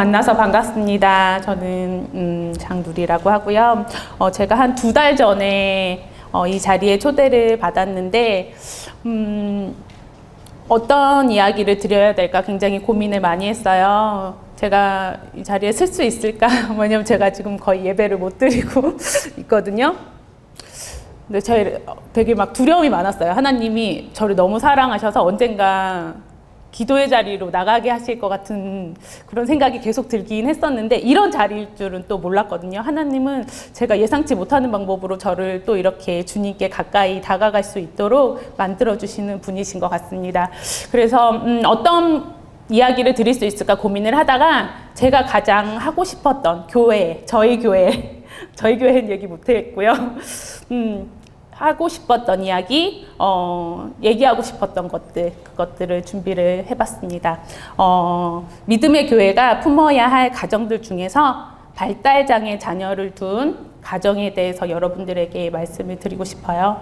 만나서 반갑습니다. 저는 장누리라고 하고요. 제가 한 2달 전에 이 자리에 초대를 받았는데 어떤 이야기를 드려야 될까 굉장히 고민을 많이 했어요. 제가 이 자리에 쓸 수 있을까? 왜냐면 제가 지금 거의 예배를 못 드리고 있거든요. 근데 저희 되게 막 두려움이 많았어요. 하나님이 저를 너무 사랑하셔서 언젠가 기도의 자리로 나가게 하실 것 같은 그런 생각이 계속 들긴 했었는데 이런 자리일 줄은 또 몰랐거든요. 하나님은 제가 예상치 못하는 방법으로 저를 또 이렇게 주님께 가까이 다가갈 수 있도록 만들어주시는 분이신 것 같습니다. 그래서 어떤 이야기를 드릴 수 있을까 고민을 하다가 제가 가장 하고 싶었던 교회, 저희 교회는 얘기 못했고요. 하고 싶었던 이야기, 얘기하고 싶었던 그것들을 준비를 해봤습니다. 믿음의 교회가 품어야 할 가정들 중에서 발달장애 자녀를 둔 가정에 대해서 여러분들에게 말씀을 드리고 싶어요.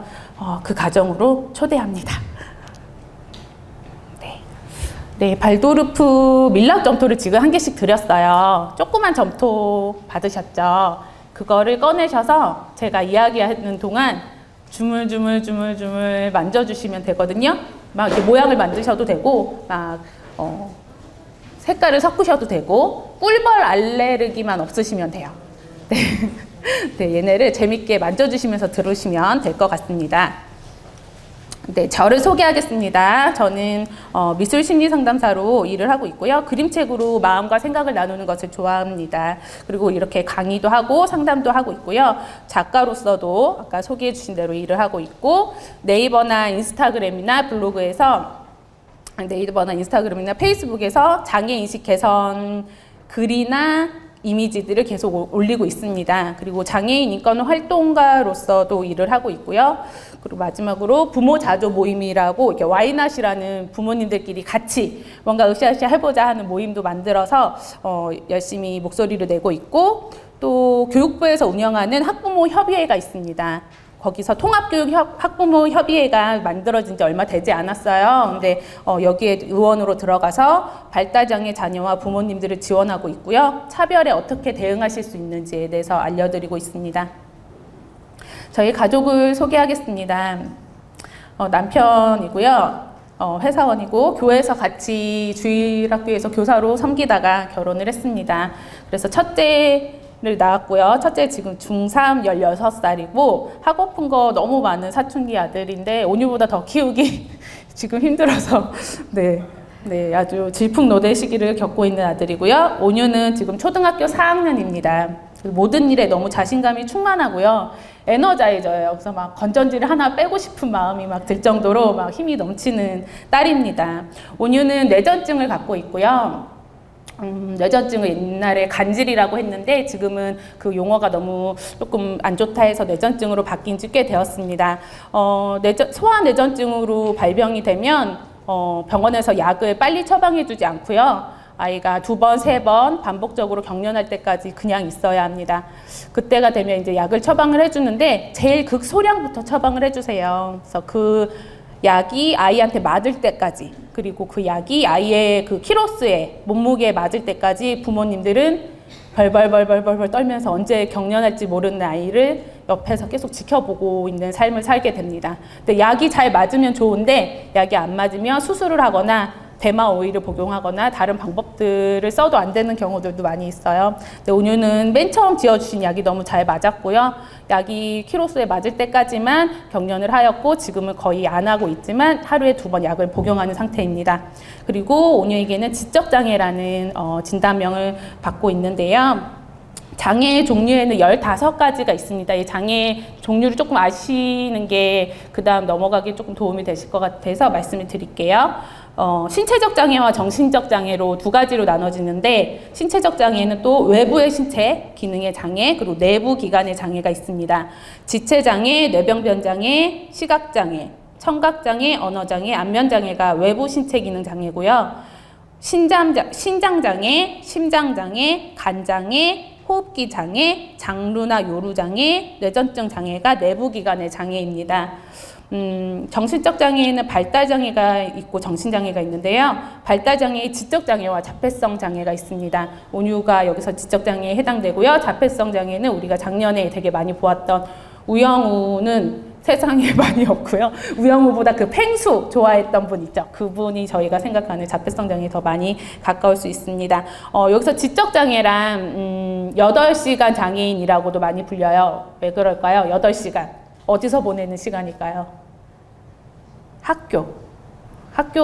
그 가정으로 초대합니다. 네, 발도르프 밀랍 점토를 지금 1개씩 드렸어요. 조그만 점토 받으셨죠? 그거를 꺼내셔서 제가 이야기하는 동안 주물주물 만져주시면 되거든요. 막 이렇게 모양을 만드셔도 되고, 막, 색깔을 섞으셔도 되고, 꿀벌 알레르기만 없으시면 돼요. 네. 네, 얘네를 재밌게 만져주시면서 들으시면 될 것 같습니다. 네, 저를 소개하겠습니다. 저는 미술 심리 상담사로 일을 하고 있고요. 그림책으로 마음과 생각을 나누는 것을 좋아합니다. 그리고 이렇게 강의도 하고 상담도 하고 있고요. 작가로서도 아까 소개해 주신 대로 일을 하고 있고 네이버나 인스타그램이나 페이스북에서 장애인식 개선 글이나 이미지들을 계속 올리고 있습니다. 그리고 장애인 인권 활동가로서도 일을 하고 있고요. 그리고 마지막으로 부모 자조 모임이라고 이렇게 와이낫이라는 부모님들끼리 같이 뭔가 으쌰으쌰 해보자 하는 모임도 만들어서 열심히 목소리를 내고 있고 또 교육부에서 운영하는 학부모 협의회가 있습니다. 거기서 통합교육 학부모 협의회가 만들어진 지 얼마 되지 않았어요. 근데 여기에 의원으로 들어가서 발달장애 자녀와 부모님들을 지원하고 있고요. 차별에 어떻게 대응하실 수 있는지에 대해서 알려드리고 있습니다. 저희 가족을 소개하겠습니다. 남편이고요. 회사원이고 교회에서 같이 주일학교에서 교사로 섬기다가 결혼을 했습니다. 그래서 첫째를 낳았고요. 첫째 지금 중3 16살이고 하고픈 거 너무 많은 사춘기 아들인데 온유보다 더 키우기 지금 힘들어서 네, 아주 질풍노도의 시기를 겪고 있는 아들이고요. 온유는 지금 초등학교 4학년입니다. 모든 일에 너무 자신감이 충만하고요. 에너자이저예요. 그래서 막 건전지를 하나 빼고 싶은 마음이 막 들 정도로 막 힘이 넘치는 딸입니다. 온유는 뇌전증을 갖고 있고요. 뇌전증을 옛날에 간질이라고 했는데 지금은 그 용어가 너무 조금 안 좋다 해서 뇌전증으로 바뀐 지 꽤 되었습니다. 소아뇌전증으로 발병이 되면 병원에서 약을 빨리 처방해주지 않고요. 아이가 2번, 3번 반복적으로 경련할 때까지 그냥 있어야 합니다. 그때가 되면 이제 약을 처방을 해주는데 제일 극소량부터 처방을 해주세요. 그래서 그 약이 아이한테 맞을 때까지 그리고 그 약이 아이의 그 키로수에 몸무게에 맞을 때까지 부모님들은 벌벌 떨면서 언제 경련할지 모르는 아이를 옆에서 계속 지켜보고 있는 삶을 살게 됩니다. 근데 약이 잘 맞으면 좋은데 약이 안 맞으면 수술을 하거나 대마 오일을 복용하거나 다른 방법들을 써도 안 되는 경우들도 많이 있어요. 근데 온유는 맨 처음 지어주신 약이 너무 잘 맞았고요. 약이 키로수에 맞을 때까지만 경련을 하였고 지금은 거의 안 하고 있지만 하루에 2번 약을 복용하는 상태입니다. 그리고 온유에게는 지적장애라는 진단명을 받고 있는데요. 장애 종류에는 15가지가 있습니다. 이 장애 종류를 조금 아시는 게 그 다음 넘어가기 조금 도움이 되실 것 같아서 말씀을 드릴게요. 신체적 장애와 정신적 장애로 2가지로 나눠지는데 신체적 장애는 또 외부의 신체 기능의 장애 그리고 내부 기관의 장애가 있습니다. 지체장애, 뇌병변장애, 시각장애, 청각장애, 언어장애, 안면장애가 외부 신체 기능 장애고요. 신장장애, 심장장애, 간장애, 호흡기 장애, 장루나 요루 장애, 뇌전증 장애가 내부 기관의 장애입니다. 정신적 장애에는 발달 장애가 있고 정신 장애가 있는데요. 발달 장애에 지적 장애와 자폐성 장애가 있습니다. 온유가 여기서 지적 장애에 해당되고요. 자폐성 장애는 우리가 작년에 되게 많이 보았던 우영우는 세상에 많이 없고요. 우영우보다 그 펭수 좋아했던 분 있죠. 그분이 저희가 생각하는 자폐성 장애에 더 많이 가까울 수 있습니다. 여기서 지적 장애란 8시간 장애인이라고도 많이 불려요. 왜 그럴까요? 8시간. 어디서 보내는 시간일까요? 학교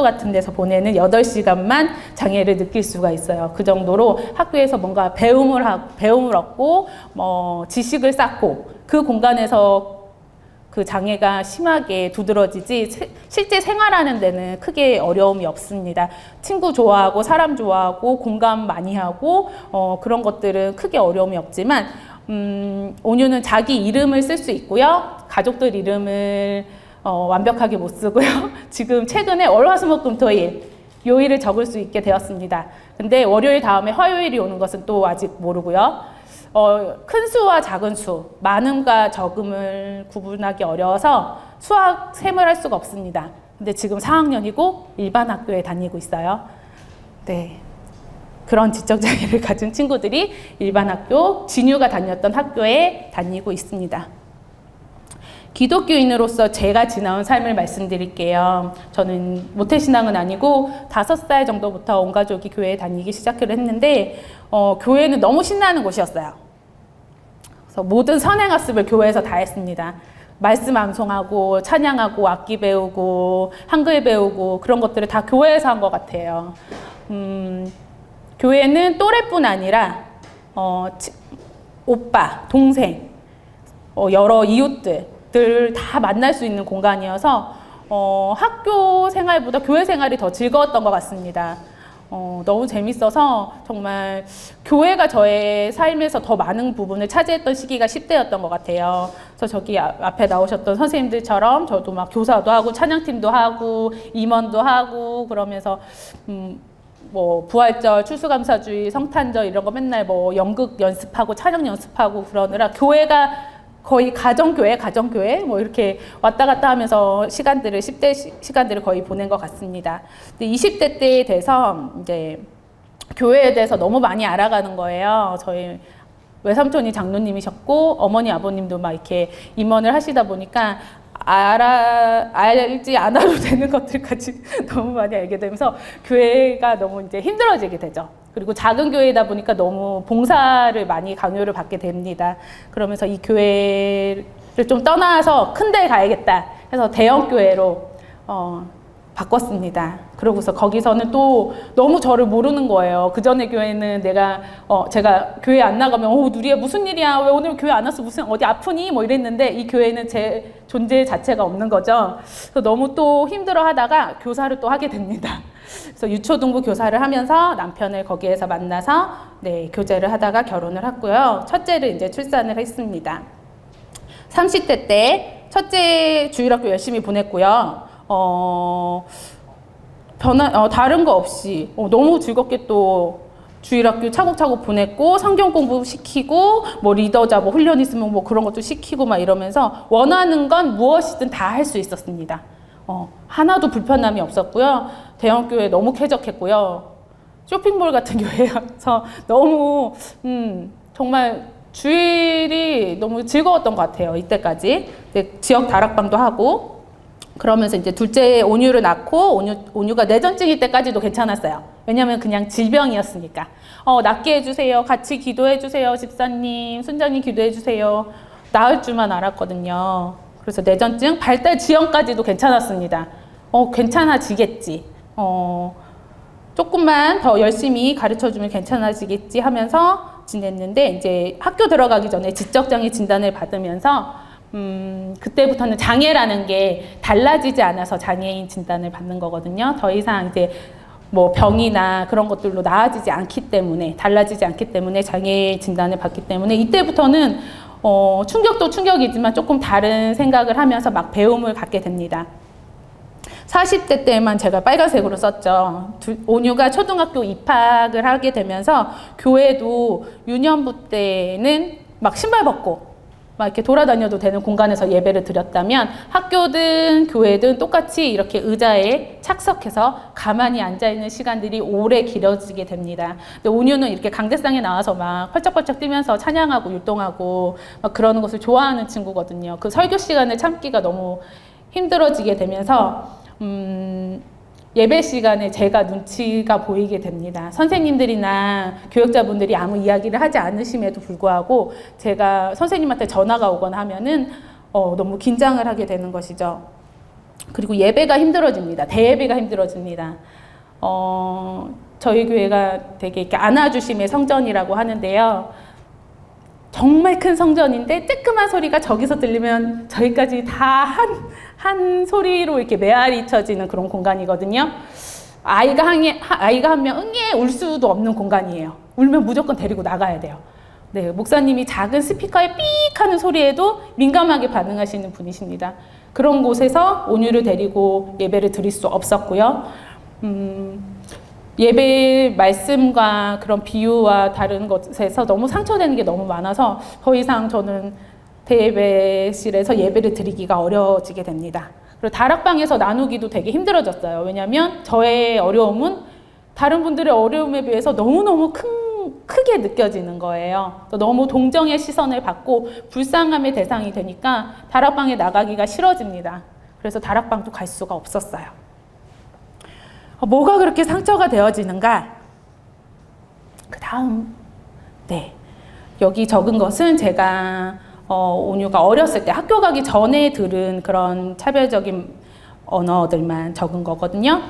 같은 데서 보내는 8시간만 장애를 느낄 수가 있어요. 그 정도로 학교에서 뭔가 배움을 얻고 지식을 쌓고 그 공간에서 그 장애가 심하게 두드러지지 실제 생활하는 데는 크게 어려움이 없습니다. 친구 좋아하고 사람 좋아하고 공감 많이 하고 그런 것들은 크게 어려움이 없지만 온유는 자기 이름을 쓸 수 있고요. 가족들 이름을 완벽하게 못 쓰고요. 지금 최근에 월화수목금토일 요일을 적을 수 있게 되었습니다. 근데 월요일 다음에 화요일이 오는 것은 또 아직 모르고요. 큰 수와 작은 수, 많음과 적음을 구분하기 어려워서 수학 셈을 할 수가 없습니다. 근데 지금 4학년이고 일반 학교에 다니고 있어요. 네. 그런 지적 장애를 가진 친구들이 일반 학교, 진유가 다녔던 학교에 다니고 있습니다. 기독교인으로서 제가 지나온 삶을 말씀드릴게요. 저는 모태신앙은 아니고 5살 정도부터 온 가족이 교회에 다니기 시작을 했는데 교회는 너무 신나는 곳이었어요. 그래서 모든 선행학습을 교회에서 다 했습니다. 말씀 암송하고 찬양하고 악기 배우고 한글 배우고 그런 것들을 다 교회에서 한 것 같아요. 교회는 또래뿐 아니라 오빠, 동생, 여러 이웃들 다 만날 수 있는 공간이어서 학교 생활보다 교회 생활이 더 즐거웠던 것 같습니다. 너무 재밌어서 정말 교회가 저의 삶에서 더 많은 부분을 차지했던 시기가 10대였던 것 같아요. 그래서 저기 앞에 나오셨던 선생님들처럼 저도 막 교사도 하고 찬양팀도 하고 임원도 하고 그러면서 부활절, 추수감사주의, 성탄절 이런 거 맨날 연극 연습하고 찬양 연습하고 그러느라 교회가 거의 가정교회 이렇게 왔다 갔다 하면서 10대 시간들을 거의 보낸 것 같습니다. 근데 20대 때 돼서 이제 교회에 대해서 너무 많이 알아가는 거예요. 저희 외삼촌이 장로님이셨고 어머니 아버님도 막 이렇게 임원을 하시다 보니까 알지 않아도 되는 것들까지 너무 많이 알게 되면서 교회가 너무 이제 힘들어지게 되죠. 그리고 작은 교회이다 보니까 너무 봉사를 많이 강요를 받게 됩니다. 그러면서 이 교회를 좀 떠나서 큰 데 가야겠다 해서 대형 교회로 바꿨습니다. 그러고서 거기서는 또 너무 저를 모르는 거예요. 그 전에 교회는 제가 교회 안 나가면 누리야 무슨 일이야? 왜 오늘 교회 안 왔어? 무슨 어디 아프니? 이랬는데 이 교회는 제 존재 자체가 없는 거죠. 그래서 너무 또 힘들어 하다가 교사를 또 하게 됩니다. 그래서 유초등부 교사를 하면서 남편을 거기에서 만나서 교제를 하다가 결혼을 했고요. 첫째를 이제 출산을 했습니다. 30대 때 첫째 주일학교 열심히 보냈고요. 다른 거 없이 너무 즐겁게 또 주일학교 차곡차곡 보냈고 성경 공부 시키고 리더자 훈련 있으면 그런 것도 시키고 막 이러면서 원하는 건 무엇이든 다 할 수 있었습니다. 하나도 불편함이 없었고요. 대형 교회 너무 쾌적했고요. 쇼핑몰 같은 교회여서 너무 정말 주일이 너무 즐거웠던 것 같아요. 이때까지 지역 다락방도 하고 그러면서 이제 둘째 온유를 낳고 온유가 뇌전증일 때까지도 괜찮았어요. 왜냐하면 그냥 질병이었으니까. 낫게 해주세요. 같이 기도해주세요. 집사님, 순장님 기도해주세요. 나을 줄만 알았거든요. 그래서 뇌전증 발달 지연까지도 괜찮았습니다. 괜찮아지겠지. 조금만 더 열심히 가르쳐주면 괜찮아지겠지 하면서 지냈는데 이제 학교 들어가기 전에 지적장애 진단을 받으면서 그때부터는 장애라는 게 달라지지 않아서 장애인 진단을 받는 거거든요. 더 이상 이제 병이나 그런 것들로 나아지지 않기 때문에 달라지지 않기 때문에 장애 진단을 받기 때문에 이때부터는 충격도 충격이지만 조금 다른 생각을 하면서 막 배움을 갖게 됩니다. 40대 때만 제가 빨간색으로 썼죠. 온유가 초등학교 입학을 하게 되면서 교회도 유년부 때는 막 신발 벗고 막 이렇게 돌아다녀도 되는 공간에서 예배를 드렸다면 학교든 교회든 똑같이 이렇게 의자에 착석해서 가만히 앉아있는 시간들이 오래 길어지게 됩니다. 근데 온유는 이렇게 강대상에 나와서 막 펄쩍펄쩍 뛰면서 찬양하고 율동하고 막 그러는 것을 좋아하는 친구거든요. 그 설교 시간을 참기가 너무 힘들어지게 되면서 예배 시간에 제가 눈치가 보이게 됩니다. 선생님들이나 교역자분들이 아무 이야기를 하지 않으심에도 불구하고 제가 선생님한테 전화가 오거나 하면은 너무 긴장을 하게 되는 것이죠. 그리고 예배가 힘들어집니다. 대예배가 힘들어집니다. 저희 교회가 되게 이렇게 안아주심의 성전이라고 하는데요. 정말 큰 성전인데 쬐끄만 소리가 저기서 들리면 저기까지 다 한 소리로 이렇게 메아리 쳐지는 그런 공간이거든요. 아이가 한 명 응애 울 수도 없는 공간이에요. 울면 무조건 데리고 나가야 돼요. 네, 목사님이 작은 스피커에 삑 하는 소리에도 민감하게 반응하시는 분이십니다. 그런 곳에서 온유를 데리고 예배를 드릴 수 없었고요. 예배 말씀과 그런 비유와 다른 것에서 너무 상처되는 게 너무 많아서 더 이상 저는 대예배실에서 예배를 드리기가 어려워지게 됩니다. 그리고 다락방에서 나누기도 되게 힘들어졌어요. 왜냐하면 저의 어려움은 다른 분들의 어려움에 비해서 너무너무 크게 느껴지는 거예요. 너무 동정의 시선을 받고 불쌍함의 대상이 되니까 다락방에 나가기가 싫어집니다. 그래서 다락방도 갈 수가 없었어요. 뭐가 그렇게 상처가 되어지는가? 그 다음, 네. 여기 적은 것은 제가 온유가 어렸을 때 학교 가기 전에 들은 그런 차별적인 언어들만 적은 거거든요.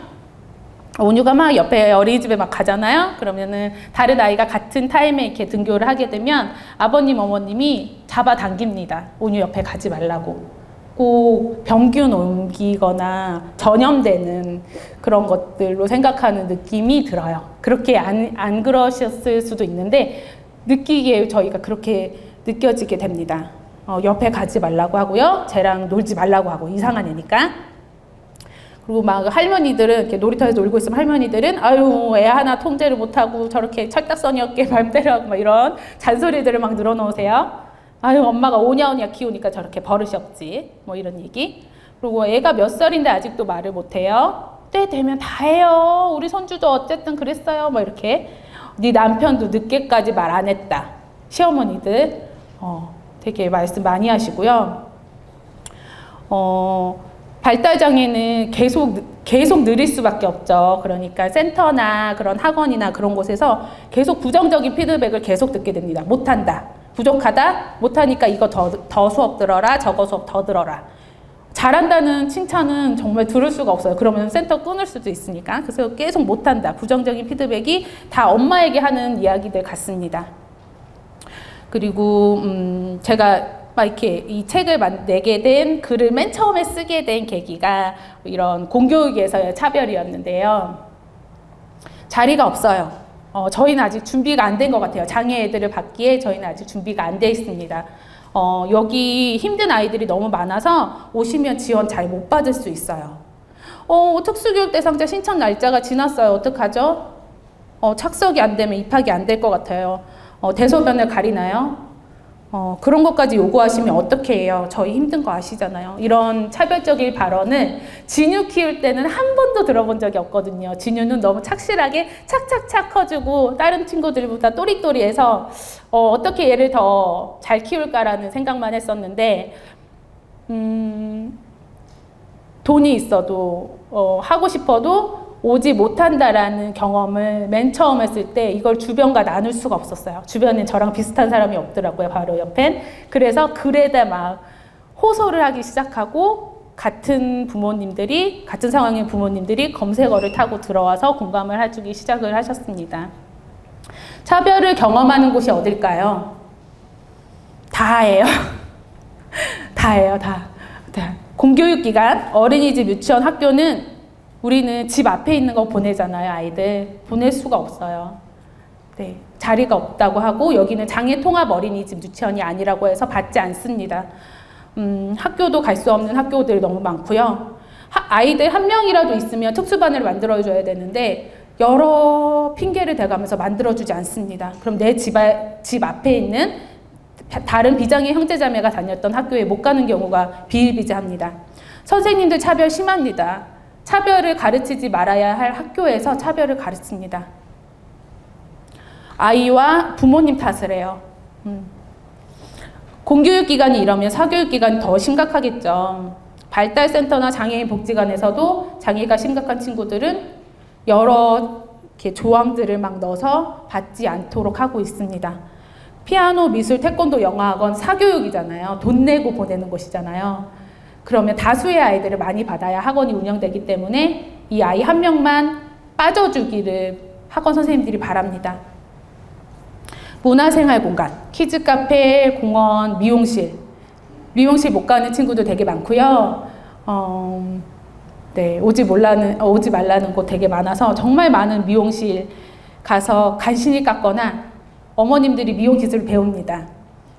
온유가 막 옆에 어린이집에 막 가잖아요. 그러면은 다른 아이가 같은 타임에 이렇게 등교를 하게 되면 아버님, 어머님이 잡아당깁니다. 온유 옆에 가지 말라고. 꼭 병균 옮기거나 전염되는 그런 것들로 생각하는 느낌이 들어요. 그렇게 안 그러셨을 수도 있는데 느끼기에 저희가 그렇게 느껴지게 됩니다. 옆에 가지 말라고 하고요. 쟤랑 놀지 말라고 하고 이상한 애니까. 그리고 막 할머니들은 이렇게 놀이터에서 놀고 있으면 할머니들은 아유 애 하나 통제를 못하고 저렇게 철딱서니 없게 맘대로 하고 막 이런 잔소리들을 막 늘어놓으세요. 아유 엄마가 오냐오냐 키우니까 저렇게 버릇이 없지 뭐 이런 얘기. 그리고 애가 몇 살인데 아직도 말을 못해요. 때 되면 다 해요. 우리 손주도 어쨌든 그랬어요. 뭐 이렇게. 네 남편도 늦게까지 말 안 했다. 시어머니들 되게 말씀 많이 하시고요. 발달장애는 계속 느릴 수밖에 없죠. 그러니까 센터나 그런 학원이나 그런 곳에서 계속 부정적인 피드백을 계속 듣게 됩니다. 못한다, 부족하다, 못하니까 이거 더 수업 들어라, 저거 수업 더 들어라. 잘한다는 칭찬은 정말 들을 수가 없어요. 그러면 센터 끊을 수도 있으니까. 그래서 계속 못한다, 부정적인 피드백이 다 엄마에게 하는 이야기들 같습니다. 그리고 제가 막 이렇게 이 책을 내게 된 글을 맨 처음에 쓰게 된 계기가 이런 공교육에서의 차별이었는데요. 자리가 없어요. 저희는 아직 준비가 안 된 것 같아요. 장애애들을 받기에 저희는 아직 준비가 안 돼 있습니다. 여기 힘든 아이들이 너무 많아서 오시면 지원 잘 못 받을 수 있어요. 특수교육 대상자 신청 날짜가 지났어요. 어떡하죠? 착석이 안 되면 입학이 안 될 것 같아요. 대소변을 가리나요? 그런 것까지 요구하시면 어떻게 해요? 저희 힘든 거 아시잖아요. 이런 차별적인 발언을 진유 키울 때는 한 번도 들어본 적이 없거든요. 진유는 너무 착실하게 착착착 커주고 다른 친구들보다 또리또리해서 어떻게 얘를 더 잘 키울까라는 생각만 했었는데 돈이 있어도 하고 싶어도 오지 못한다라는 경험을 맨 처음 했을 때 이걸 주변과 나눌 수가 없었어요. 주변엔 저랑 비슷한 사람이 없더라고요. 바로 옆엔. 그래서 글에다 막 호소를 하기 시작하고 같은 상황의 부모님들이 검색어를 타고 들어와서 공감을 해주기 시작을 하셨습니다. 차별을 경험하는 곳이 어딜까요? 다예요. 다예요, 다. 공교육기관, 어린이집, 유치원, 학교는 우리는 집 앞에 있는 거 보내잖아요, 아이들. 보낼 수가 없어요. 네, 자리가 없다고 하고 여기는 장애통합 어린이집 유치원이 아니라고 해서 받지 않습니다. 학교도 갈 수 없는 학교들이 너무 많고요. 아이들 한 명이라도 있으면 특수반을 만들어줘야 되는데 여러 핑계를 대가면서 만들어주지 않습니다. 그럼 내 집 앞에 있는 다른 비장애 형제자매가 다녔던 학교에 못 가는 경우가 비일비재합니다. 선생님들 차별 심합니다. 차별을 가르치지 말아야 할 학교에서 차별을 가르칩니다. 아이와 부모님 탓을 해요. 공교육기관이 이러면 사교육기관이 더 심각하겠죠. 발달센터나 장애인 복지관에서도 장애가 심각한 친구들은 여러 이렇게 조항들을 막 넣어서 받지 않도록 하고 있습니다. 피아노, 미술, 태권도, 영어학원 사교육이잖아요. 돈 내고 보내는 곳이잖아요. 그러면 다수의 아이들을 많이 받아야 학원이 운영되기 때문에 이 아이 한 명만 빠져주기를 학원 선생님들이 바랍니다. 문화생활 공간, 키즈카페, 공원, 미용실. 미용실 못 가는 친구들 되게 많고요. 네, 오지 말라는 곳 되게 많아서 정말 많은 미용실 가서 간신히 깎거나 어머님들이 미용 기술을 배웁니다.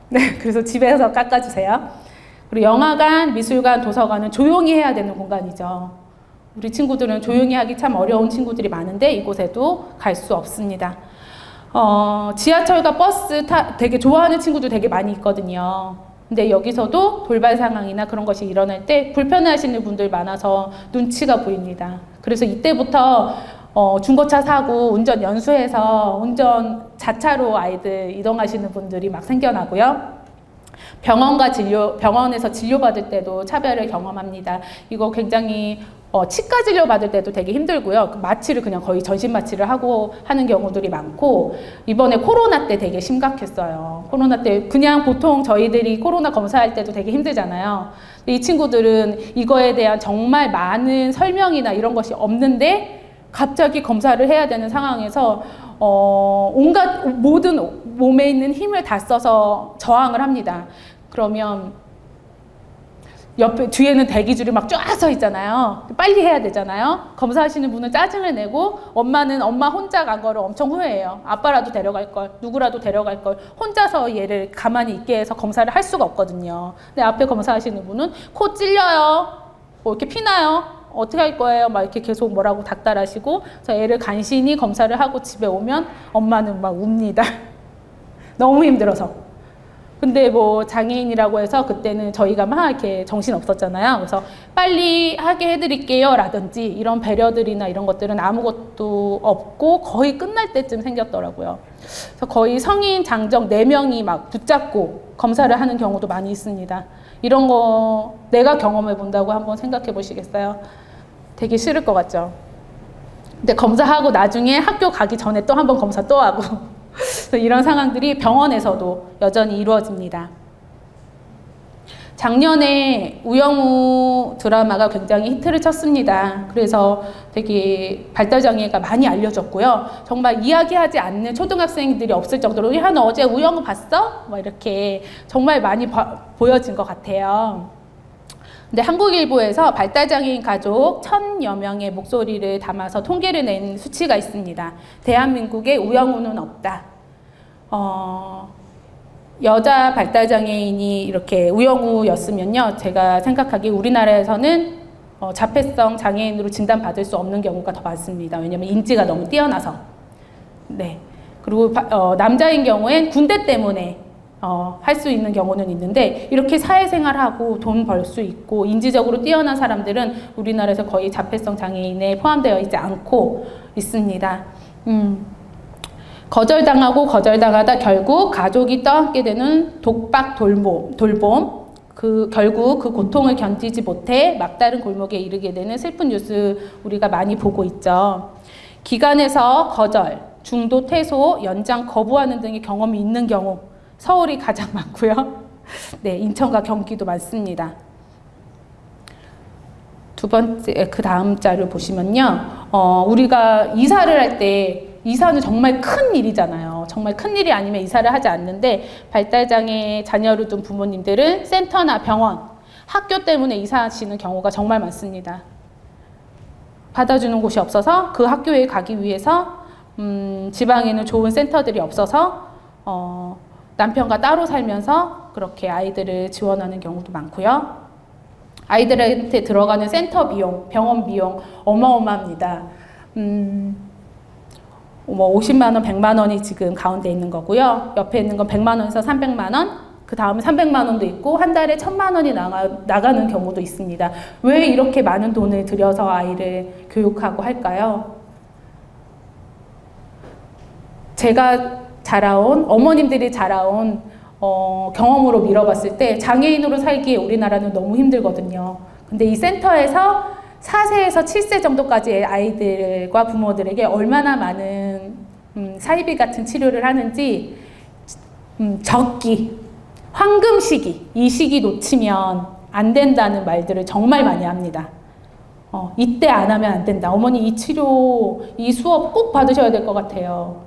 네, 그래서 집에서 깎아주세요. 그리고 영화관, 미술관, 도서관은 조용히 해야 되는 공간이죠. 우리 친구들은 조용히 하기 참 어려운 친구들이 많은데 이곳에도 갈 수 없습니다. 지하철과 버스 되게 좋아하는 친구들 되게 많이 있거든요. 근데 여기서도 돌발 상황이나 그런 것이 일어날 때 불편해하시는 분들 많아서 눈치가 보입니다. 그래서 이때부터 중고차 사고 운전 연수해서 운전 자차로 아이들 이동하시는 분들이 막 생겨나고요. 병원에서 진료받을 때도 차별을 경험합니다. 이거 굉장히 치과 진료 받을 때도 되게 힘들고요. 마취를 그냥 거의 전신 마취를 하고 하는 경우들이 많고, 이번에 코로나 때 되게 심각했어요. 코로나 때 그냥 보통 저희들이 코로나 검사할 때도 되게 힘들잖아요. 이 친구들은 이거에 대한 정말 많은 설명이나 이런 것이 없는데 갑자기 검사를 해야 되는 상황에서 온갖 모든 몸에 있는 힘을 다 써서 저항을 합니다. 그러면 뒤에는 대기줄이 막 쫙 서 있잖아요. 빨리 해야 되잖아요. 검사하시는 분은 짜증을 내고 엄마는 엄마 혼자 간 거를 엄청 후회해요. 아빠라도 데려갈 걸, 누구라도 데려갈 걸, 혼자서 얘를 가만히 있게 해서 검사를 할 수가 없거든요. 근데 앞에 검사하시는 분은 코 찔려요, 뭐 이렇게 피나요, 어떻게 할 거예요? 막 이렇게 계속 뭐라고 닥달하시고, 그래서 애를 간신히 검사를 하고 집에 오면 엄마는 막 웁니다. 너무 힘들어서. 근데 뭐 장애인이라고 해서 그때는 저희가 막 이렇게 정신 없었잖아요. 그래서 빨리 하게 해드릴게요 라든지 이런 배려들이나 이런 것들은 아무것도 없고 거의 끝날 때쯤 생겼더라고요. 그래서 거의 성인 장정 4명이 막 붙잡고 검사를 하는 경우도 많이 있습니다. 이런 거 내가 경험해 본다고 한번 생각해 보시겠어요? 되게 싫을 것 같죠? 근데 검사하고 나중에 학교 가기 전에 또 한번 검사 또 하고 이런 상황들이 병원에서도 여전히 이루어집니다. 작년에 우영우 드라마가 굉장히 히트를 쳤습니다. 그래서 되게 발달장애가 많이 알려졌고요. 정말 이야기하지 않는 초등학생들이 없을 정도로 야, 너 어제 우영우 봤어? 뭐 이렇게 정말 많이 보여진 것 같아요. 근데 한국일보에서 발달장애인 가족 1000여 명의 목소리를 담아서 통계를 낸 수치가 있습니다. 대한민국에 우영우는 없다. 여자 발달장애인이 이렇게 우영우였으면요, 제가 생각하기에 우리나라에서는 자폐성 장애인으로 진단받을 수 없는 경우가 더 많습니다. 왜냐하면 인지가 너무 뛰어나서. 네. 그리고 남자인 경우엔 군대 때문에 할 수 있는 경우는 있는데, 이렇게 사회생활하고 돈 벌 수 있고 인지적으로 뛰어난 사람들은 우리나라에서 거의 자폐성 장애인에 포함되어 있지 않고 있습니다. 거절당하고 거절당하다 결국 가족이 떠안게 되는 독박 돌봄, 결국 그 고통을 견디지 못해 막다른 골목에 이르게 되는 슬픈 뉴스 우리가 많이 보고 있죠. 기관에서 거절, 중도 퇴소, 연장 거부하는 등의 경험이 있는 경우 서울이 가장 많고요. 네, 인천과 경기도 많습니다. 두 번째, 그 다음 자료 보시면요. 우리가 이사를 할 때, 이사는 정말 큰 일이잖아요. 정말 큰 일이 아니면 이사를 하지 않는데, 발달장애 자녀를 둔 부모님들은 센터나 병원, 학교 때문에 이사하시는 경우가 정말 많습니다. 받아주는 곳이 없어서 그 학교에 가기 위해서 지방에는 좋은 센터들이 없어서 남편과 따로 살면서 그렇게 아이들을 지원하는 경우도 많고요. 아이들한테 들어가는 센터 비용, 병원 비용 어마어마합니다. 뭐 50만 원, 100만 원이 지금 가운데 있는 거고요. 옆에 있는 건 100만 원에서 300만 원, 그 다음에 300만 원도 있고 한 달에 1000만 원이 나가는 경우도 있습니다. 왜 이렇게 많은 돈을 들여서 아이를 교육하고 할까요? 제가 자라온, 어머님들이 자라온 경험으로 미뤄봤을 때 장애인으로 살기에 우리나라는 너무 힘들거든요. 근데 이 센터에서 4세에서 7세 정도까지의 아이들과 부모들에게 얼마나 많은 사이비 같은 치료를 하는지 적기, 황금 시기, 이 시기 놓치면 안 된다는 말들을 정말 많이 합니다. 이때 안 하면 안 된다. 어머니 이 치료, 이 수업 꼭 받으셔야 될 것 같아요.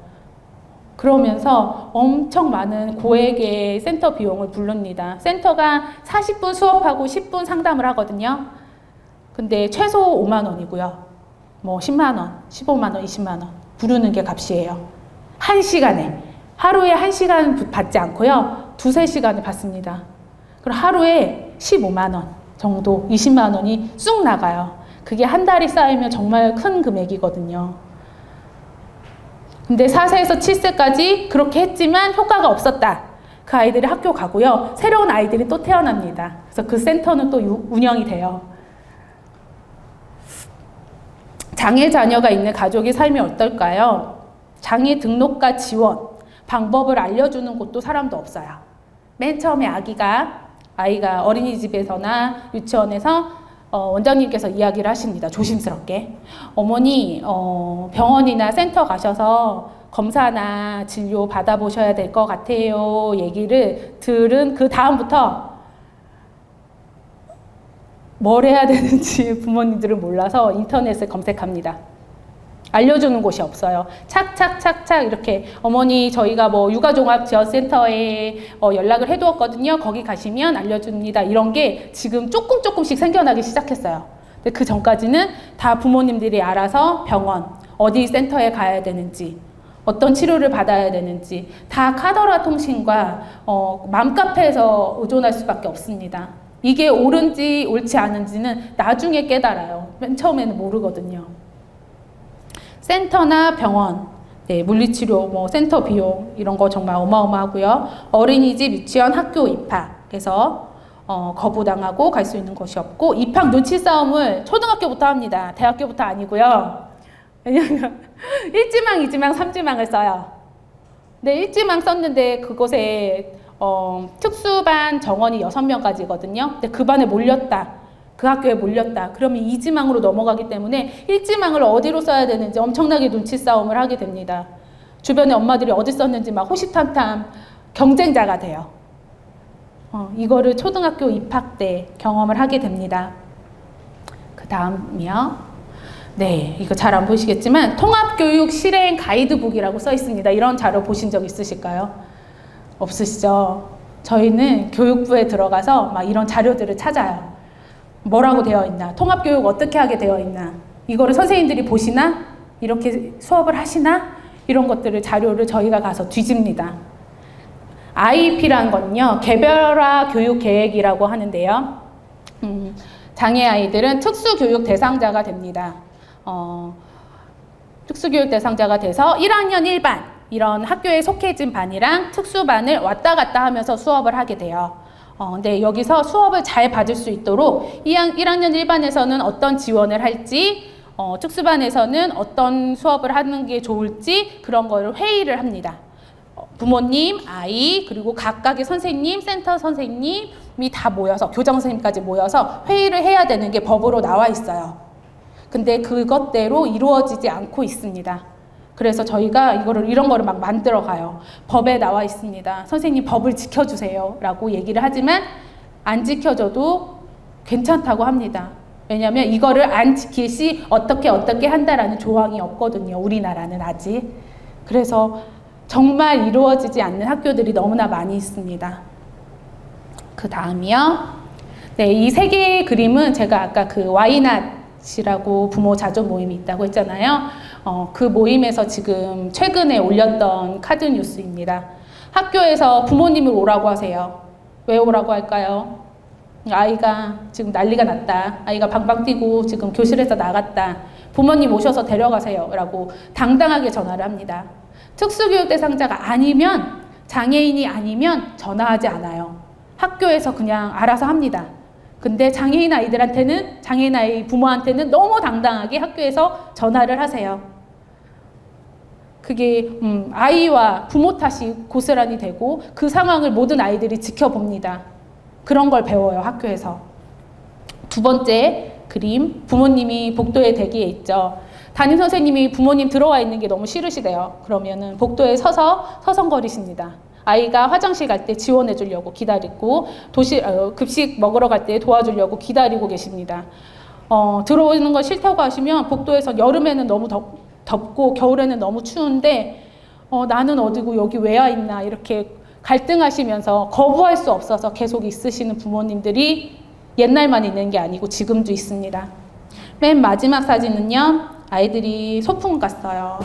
그러면서 엄청 많은 고액의 센터 비용을 부릅니다. 센터가 40분 수업하고 10분 상담을 하거든요. 근데 최소 5만 원이고요. 뭐 10만 원, 15만 원, 20만 원 부르는 게 값이에요. 1시간에. 하루에 1시간 받지 않고요. 2-3시간을 받습니다. 그럼 하루에 15만 원 정도, 20만 원이 쑥 나가요. 그게 한 달이 쌓이면 정말 큰 금액이거든요. 근데 4세에서 7세까지 그렇게 했지만 효과가 없었다. 그 아이들이 학교 가고요. 새로운 아이들이 또 태어납니다. 그래서 그 센터는 또 운영이 돼요. 장애 자녀가 있는 가족의 삶이 어떨까요? 장애 등록과 지원, 방법을 알려주는 곳도 사람도 없어요. 맨 처음에 아이가 어린이집에서나 유치원에서 원장님께서 이야기를 하십니다. 조심스럽게. 어머니, 병원이나 센터 가셔서 검사나 진료 받아보셔야 될 것 같아요. 얘기를 들은 그 다음부터 뭘 해야 되는지 부모님들은 몰라서 인터넷을 검색합니다. 알려주는 곳이 없어요. 착착착착 이렇게 어머니 저희가 뭐 육아종합지원센터에 연락을 해두었거든요. 거기 가시면 알려줍니다. 이런 게 지금 조금씩 생겨나기 시작했어요. 근데 그 전까지는 다 부모님들이 알아서 병원, 어디 센터에 가야 되는지, 어떤 치료를 받아야 되는지 다 카더라 통신과 맘카페에서 의존할 수밖에 없습니다. 이게 옳은지 옳지 않은지는 나중에 깨달아요. 맨 처음에는 모르거든요. 센터나 병원, 물리치료, 뭐 센터 비용 이런 거 정말 어마어마하고요. 어린이집, 유치원, 학교 입학에서 거부당하고 갈 수 있는 곳이 없고 입학 눈치 싸움을 초등학교부터 합니다. 대학교부터 아니고요. 왜냐하면 1지망, 2지망, 3지망을 써요. 근데 1지망 썼는데 그곳에 특수반 정원이 6명까지거든요. 근데 그 반에 몰렸다. 그 학교에 몰렸다. 그러면 2지망으로 넘어가기 때문에 1지망을 어디로 써야 되는지 엄청나게 눈치 싸움을 하게 됩니다. 주변에 엄마들이 어디 썼는지 막 호시탐탐 경쟁자가 돼요. 이거를 초등학교 입학 때 경험을 하게 됩니다. 그 다음이요. 네, 이거 잘 안 보시겠지만 통합교육 실행 가이드북이라고 써 있습니다. 이런 자료 보신 적 있으실까요? 없으시죠? 저희는 교육부에 들어가서 막 이런 자료들을 찾아요. 뭐라고 되어 있나? 통합교육 어떻게 하게 되어 있나? 이거를 선생님들이 보시나? 이렇게 수업을 하시나? 이런 것들을 자료를 저희가 가서 뒤집니다. IEP라는 건요. 개별화 교육 계획이라고 하는데요. 장애 아이들은 특수교육 대상자가 됩니다. 특수교육 대상자가 돼서 1학년 1반 이런 학교에 속해진 반이랑 특수반을 왔다 갔다 하면서 수업을 하게 돼요. 근데 여기서 수업을 잘 받을 수 있도록 1학년 1반에서는 어떤 지원을 할지, 특수반에서는 어떤 수업을 하는 게 좋을지 그런 거를 회의를 합니다. 부모님, 아이, 그리고 각각의 선생님, 센터 선생님이 다 모여서, 교장 선생님까지 모여서 회의를 해야 되는 게 법으로 나와 있어요. 근데 그것대로 이루어지지 않고 있습니다. 그래서 저희가 이런 거를 막 만들어 가요. 법에 나와 있습니다. 선생님 법을 지켜주세요. 라고 얘기를 하지만 안 지켜줘도 괜찮다고 합니다. 왜냐하면 이거를 안 지킬 시 어떻게 한다라는 조항이 없거든요. 우리나라는 아직. 그래서 정말 이루어지지 않는 학교들이 너무나 많이 있습니다. 그 다음이요. 네, 이 세 개의 그림은 제가 아까 그 와이낫이라고 부모 자조 모임이 있다고 했잖아요. 그 모임에서 지금 최근에 올렸던 카드 뉴스입니다. 학교에서 부모님을 오라고 하세요. 왜 오라고 할까요? 아이가 지금 난리가 났다. 아이가 방방 뛰고 지금 교실에서 나갔다. 부모님 오셔서 데려가세요. 라고 당당하게 전화를 합니다. 특수교육 대상자가 아니면 장애인이 아니면 전화하지 않아요. 학교에서 그냥 알아서 합니다. 근데 장애인 아이들한테는, 장애인 아이 부모한테는 너무 당당하게 학교에서 전화를 하세요. 그게 아이와 부모 탓이 고스란히 되고 그 상황을 모든 아이들이 지켜봅니다. 그런 걸 배워요, 학교에서. 두 번째 그림, 부모님이 복도에 대기에 있죠. 담임 선생님이 부모님 들어와 있는 게 너무 싫으시대요. 그러면은 복도에 서서 서성거리십니다. 아이가 화장실 갈 때 지원해 주려고 기다리고 급식 먹으러 갈 때 도와주려고 기다리고 계십니다. 들어오는 거 싫다고 하시면 복도에서 여름에는 너무 덥고 겨울에는 너무 추운데 나는 어디고 여기 왜 와 있나 이렇게 갈등하시면서 거부할 수 없어서 계속 있으시는 부모님들이 옛날만 있는 게 아니고 지금도 있습니다. 맨 마지막 사진은요. 아이들이 소풍 갔어요.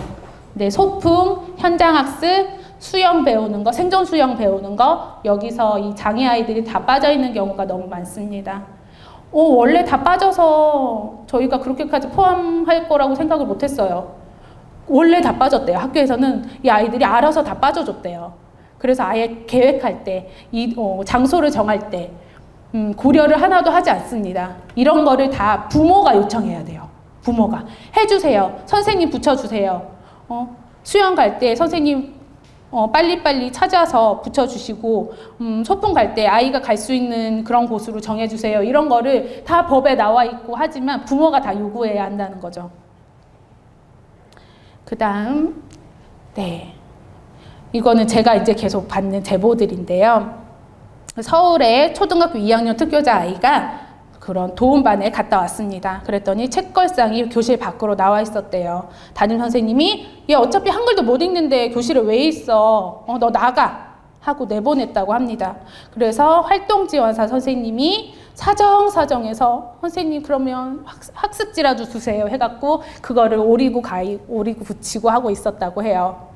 네, 소풍, 현장학습, 수영 배우는 거, 생존 수영 배우는 거, 여기서 이 장애 아이들이 다 빠져 있는 경우가 너무 많습니다. 원래 다 빠져서 저희가 그렇게까지 포함할 거라고 생각을 못 했어요. 원래 다 빠졌대요. 학교에서는 이 아이들이 알아서 다 빠져줬대요. 그래서 아예 계획할 때, 장소를 정할 때, 고려를 하나도 하지 않습니다. 이런 거를 다 부모가 요청해야 돼요. 부모가. 해주세요. 선생님 붙여주세요. 수영 갈 때 선생님 빨리빨리 찾아서 붙여주시고, 소풍 갈 때 아이가 갈 수 있는 그런 곳으로 정해주세요. 이런 거를 다 법에 나와 있고 하지만 부모가 다 요구해야 한다는 거죠. 그 다음, 네. 이거는 제가 이제 계속 받는 제보들인데요. 서울의 초등학교 2학년 특교자 아이가 그런 도움반에 갔다 왔습니다. 그랬더니 책걸상이 교실 밖으로 나와 있었대요. 담임 선생님이 얘 어차피 한글도 못 읽는데 교실에 왜 있어? 너 나가! 하고 내보냈다고 합니다. 그래서 활동지원사 선생님이 사정사정해서 선생님 그러면 학습지라도 주세요 해갖고 그거를 오리고 붙이고 하고 있었다고 해요.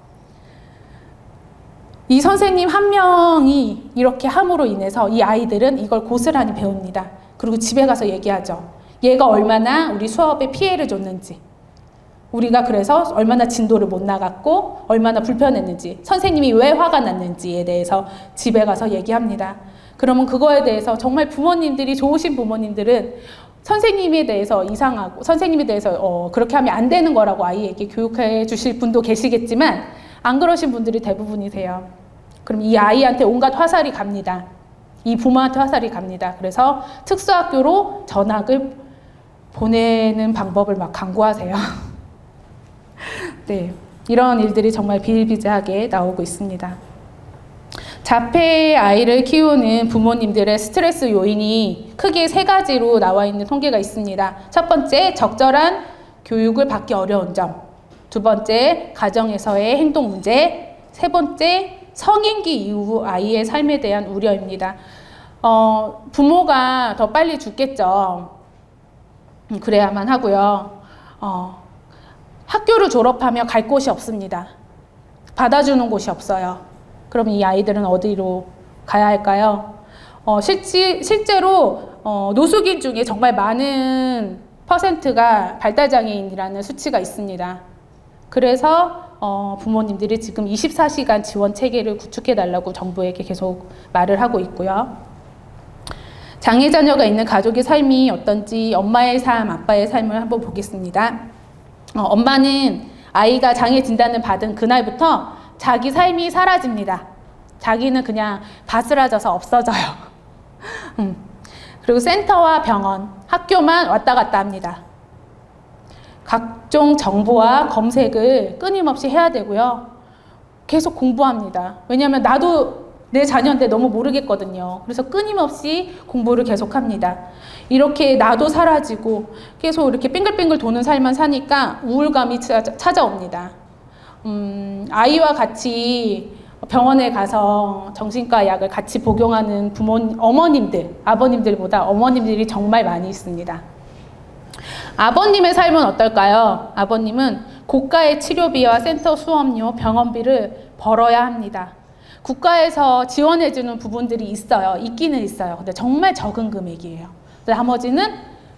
이 선생님 한 명이 이렇게 함으로 인해서 이 아이들은 이걸 고스란히 배웁니다. 그리고 집에 가서 얘기하죠. 얘가 얼마나 우리 수업에 피해를 줬는지, 우리가 그래서 얼마나 진도를 못 나갔고 얼마나 불편했는지, 선생님이 왜 화가 났는지에 대해서 집에 가서 얘기합니다. 그러면 그거에 대해서 정말 부모님들이 좋으신 부모님들은 선생님에 대해서 이상하고 선생님에 대해서 그렇게 하면 안 되는 거라고 아이에게 교육해 주실 분도 계시겠지만 안 그러신 분들이 대부분이세요. 그럼 이 아이한테 온갖 화살이 갑니다. 이 부모한테 화살이 갑니다. 그래서 특수학교로 전학을 보내는 방법을 막 강구하세요. 네, 이런 일들이 정말 비일비재하게 나오고 있습니다. 자폐 아이를 키우는 부모님들의 스트레스 요인이 크게 3가지로 나와 있는 통계가 있습니다. 첫 번째, 적절한 교육을 받기 어려운 점. 두 번째, 가정에서의 행동 문제. 세 번째, 성인기 이후 아이의 삶에 대한 우려입니다. 부모가 더 빨리 죽겠죠. 그래야만 하고요. 학교를 졸업하면 갈 곳이 없습니다. 받아주는 곳이 없어요. 그럼 이 아이들은 어디로 가야 할까요? 실제로 노숙인 중에 정말 많은 퍼센트가 발달장애인이라는 수치가 있습니다. 그래서 부모님들이 지금 24시간 지원 체계를 구축해달라고 정부에게 계속 말을 하고 있고요. 장애 자녀가 있는 가족의 삶이 어떤지 엄마의 삶, 아빠의 삶을 한번 보겠습니다. 엄마는 아이가 장애 진단을 받은 그날부터 자기 삶이 사라집니다. 자기는 그냥 바스라져서 없어져요. 그리고 센터와 병원, 학교만 왔다 갔다 합니다. 각종 정보와 검색을 끊임없이 해야 되고요. 계속 공부합니다. 왜냐하면 나도 내 자녀인데 너무 모르겠거든요. 그래서 끊임없이 공부를 계속합니다. 이렇게 나도 사라지고 계속 이렇게 빙글빙글 도는 삶만 사니까 우울감이 찾아옵니다. 아이와 같이 병원에 가서 정신과 약을 같이 복용하는 어머님들, 아버님들보다 어머님들이 정말 많이 있습니다. 아버님의 삶은 어떨까요? 아버님은 고가의 치료비와 센터 수업료, 병원비를 벌어야 합니다. 국가에서 지원해주는 부분들이 있어요. 있기는 있어요. 근데 정말 적은 금액이에요. 나머지는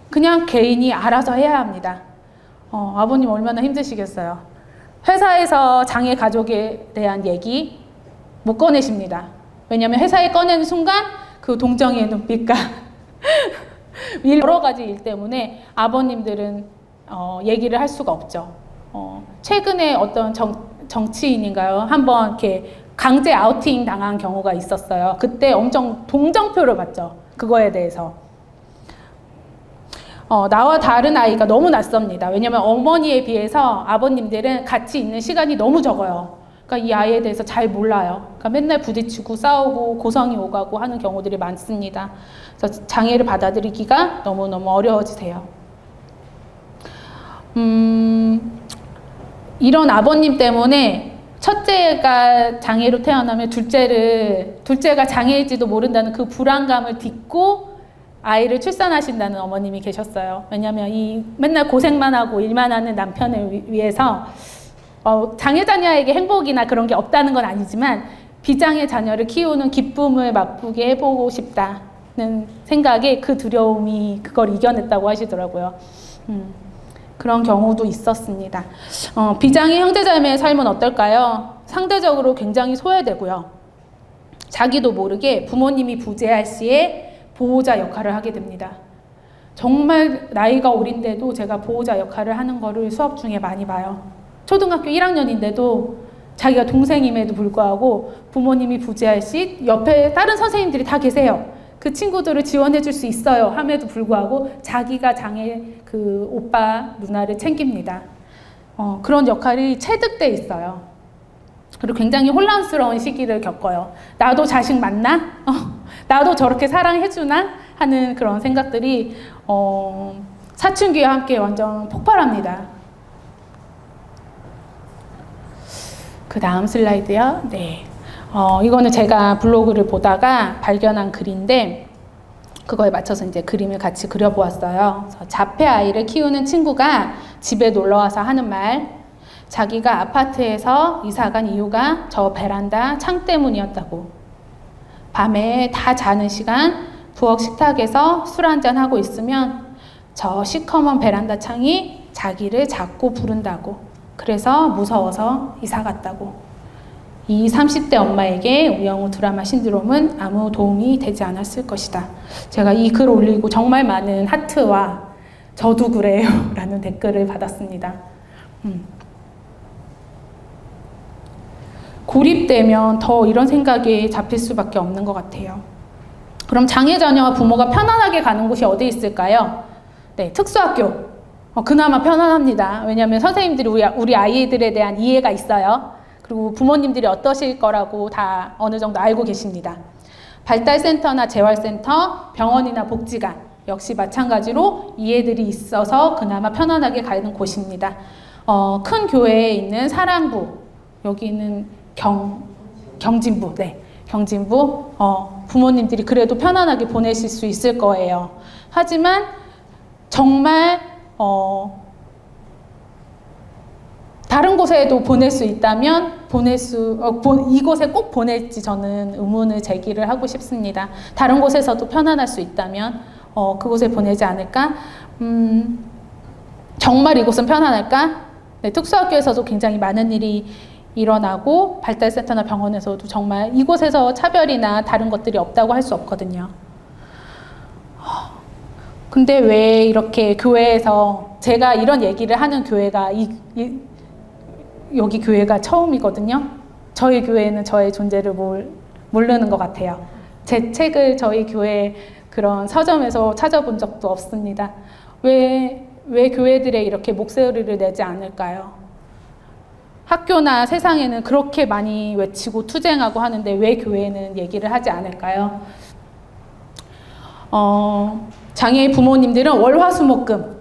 그냥 개인이 알아서 해야 합니다. 아버님 얼마나 힘드시겠어요. 회사에서 장애 가족에 대한 얘기, 못 꺼내십니다. 왜냐하면 회사에 꺼내는 순간 그 동정의 눈빛과 여러 가지 일 때문에 아버님들은 얘기를 할 수가 없죠. 최근에 어떤 정치인인가요? 한번 이렇게 강제 아우팅 당한 경우가 있었어요. 그때 엄청 동정표를 받죠. 그거에 대해서. 나와 다른 아이가 너무 낯섭니다. 왜냐하면 어머니에 비해서 아버님들은 같이 있는 시간이 너무 적어요. 그러니까 이 아이에 대해서 잘 몰라요. 그러니까 맨날 부딪히고 싸우고 고성이 오가고 하는 경우들이 많습니다. 그래서 장애를 받아들이기가 너무너무 어려워지세요. 이런 아버님 때문에 첫째가 장애로 태어나면 둘째가 장애일지도 모른다는 그 불안감을 딛고 아이를 출산하신다는 어머님이 계셨어요. 왜냐하면 이 맨날 고생만 하고 일만 하는 남편을 위해서 장애 자녀에게 행복이나 그런 게 없다는 건 아니지만 비장애 자녀를 키우는 기쁨을 맛보게 해보고 싶다는 생각에 그 두려움이 그걸 이겨냈다고 하시더라고요. 그런 경우도 있었습니다. 비장애 형제자매의 삶은 어떨까요? 상대적으로 굉장히 소외되고요. 자기도 모르게 부모님이 부재할 시에 보호자 역할을 하게 됩니다. 정말 나이가 어린데도 제가 보호자 역할을 하는 거를 수업 중에 많이 봐요. 초등학교 1학년인데도 자기가 동생임에도 불구하고 부모님이 부재할 시 옆에 다른 선생님들이 다 계세요. 그 친구들을 지원해 줄 수 있어요 함에도 불구하고 자기가 장애 그 오빠 누나를 챙깁니다. 그런 역할이 체득돼 있어요. 그리고 굉장히 혼란스러운 시기를 겪어요. 나도 자식 맞나? 나도 저렇게 사랑해주나? 하는 그런 생각들이 사춘기와 함께 완전 폭발합니다. 그 다음 슬라이드요. 네. 이거는 제가 블로그를 보다가 발견한 글인데 그거에 맞춰서 이제 그림을 같이 그려보았어요. 자폐 아이를 키우는 친구가 집에 놀러와서 하는 말, 자기가 아파트에서 이사간 이유가 저 베란다 창 때문이었다고. 밤에 다 자는 시간 부엌 식탁에서 술 한잔 하고 있으면 저 시커먼 베란다 창이 자기를 자꾸 부른다고. 그래서 무서워서 이사 갔다고. 이 30대 엄마에게 우영우 드라마 신드롬은 아무 도움이 되지 않았을 것이다. 제가 이 글 올리고 정말 많은 하트와 저도 그래요 라는 댓글을 받았습니다. 고립되면 더 이런 생각이 잡힐 수밖에 없는 것 같아요. 그럼 장애 자녀와 부모가 편안하게 가는 곳이 어디 있을까요? 네, 특수학교. 그나마 편안합니다. 왜냐하면 선생님들이 우리 아이들에 대한 이해가 있어요. 그리고 부모님들이 어떠실 거라고 다 어느 정도 알고 계십니다. 발달센터나 재활센터, 병원이나 복지관 역시 마찬가지로 이해들이 있어서 그나마 편안하게 가는 곳입니다. 큰 교회에 있는 사랑부, 여기는 경진부, 네, 경진부, 부모님들이 그래도 편안하게 보내실 수 있을 거예요. 하지만 정말 다른 곳에도 보낼 수 있다면 이곳에 꼭 보낼지 저는 의문을 제기를 하고 싶습니다. 다른 곳에서도 편안할 수 있다면 그곳에 보내지 않을까? 정말 이곳은 편안할까? 네, 특수학교에서도 굉장히 많은 일이 일어나고 발달센터나 병원에서도 정말 이곳에서 차별이나 다른 것들이 없다고 할 수 없거든요. 근데 왜 이렇게 교회에서 제가 이런 얘기를 하는 교회가 여기 교회가 처음이거든요. 저희 교회는 저의 존재를 모르는 것 같아요. 제 책을 저희 교회 그런 서점에서 찾아본 적도 없습니다. 왜 교회들에 이렇게 목소리를 내지 않을까요? 학교나 세상에는 그렇게 많이 외치고 투쟁하고 하는데 왜 교회는 얘기를 하지 않을까요? 장애인 부모님들은 월화수목금,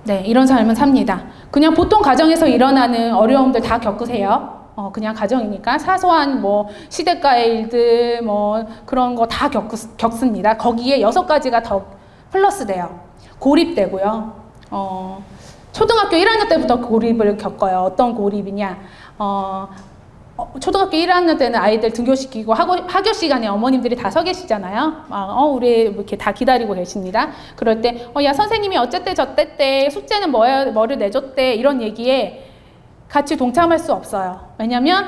네, 이런 삶은 삽니다. 그냥 보통 가정에서 일어나는 어려움들 다 겪으세요. 그냥 가정이니까 사소한 뭐 시댁과의 일들 뭐 그런 거 다 겪습니다. 거기에 6가지가 더 플러스 돼요. 고립되고요. 초등학교 1학년 때부터 고립을 겪어요. 어떤 고립이냐? 초등학교 1학년 때는 아이들 등교시키고 하교 시간에 어머님들이 다 서 계시잖아요. 우리 이렇게 다 기다리고 계십니다. 그럴 때, 야, 선생님이 어쨌대 저쨌대, 숙제는 뭐를 내줬대, 이런 얘기에 같이 동참할 수 없어요. 왜냐면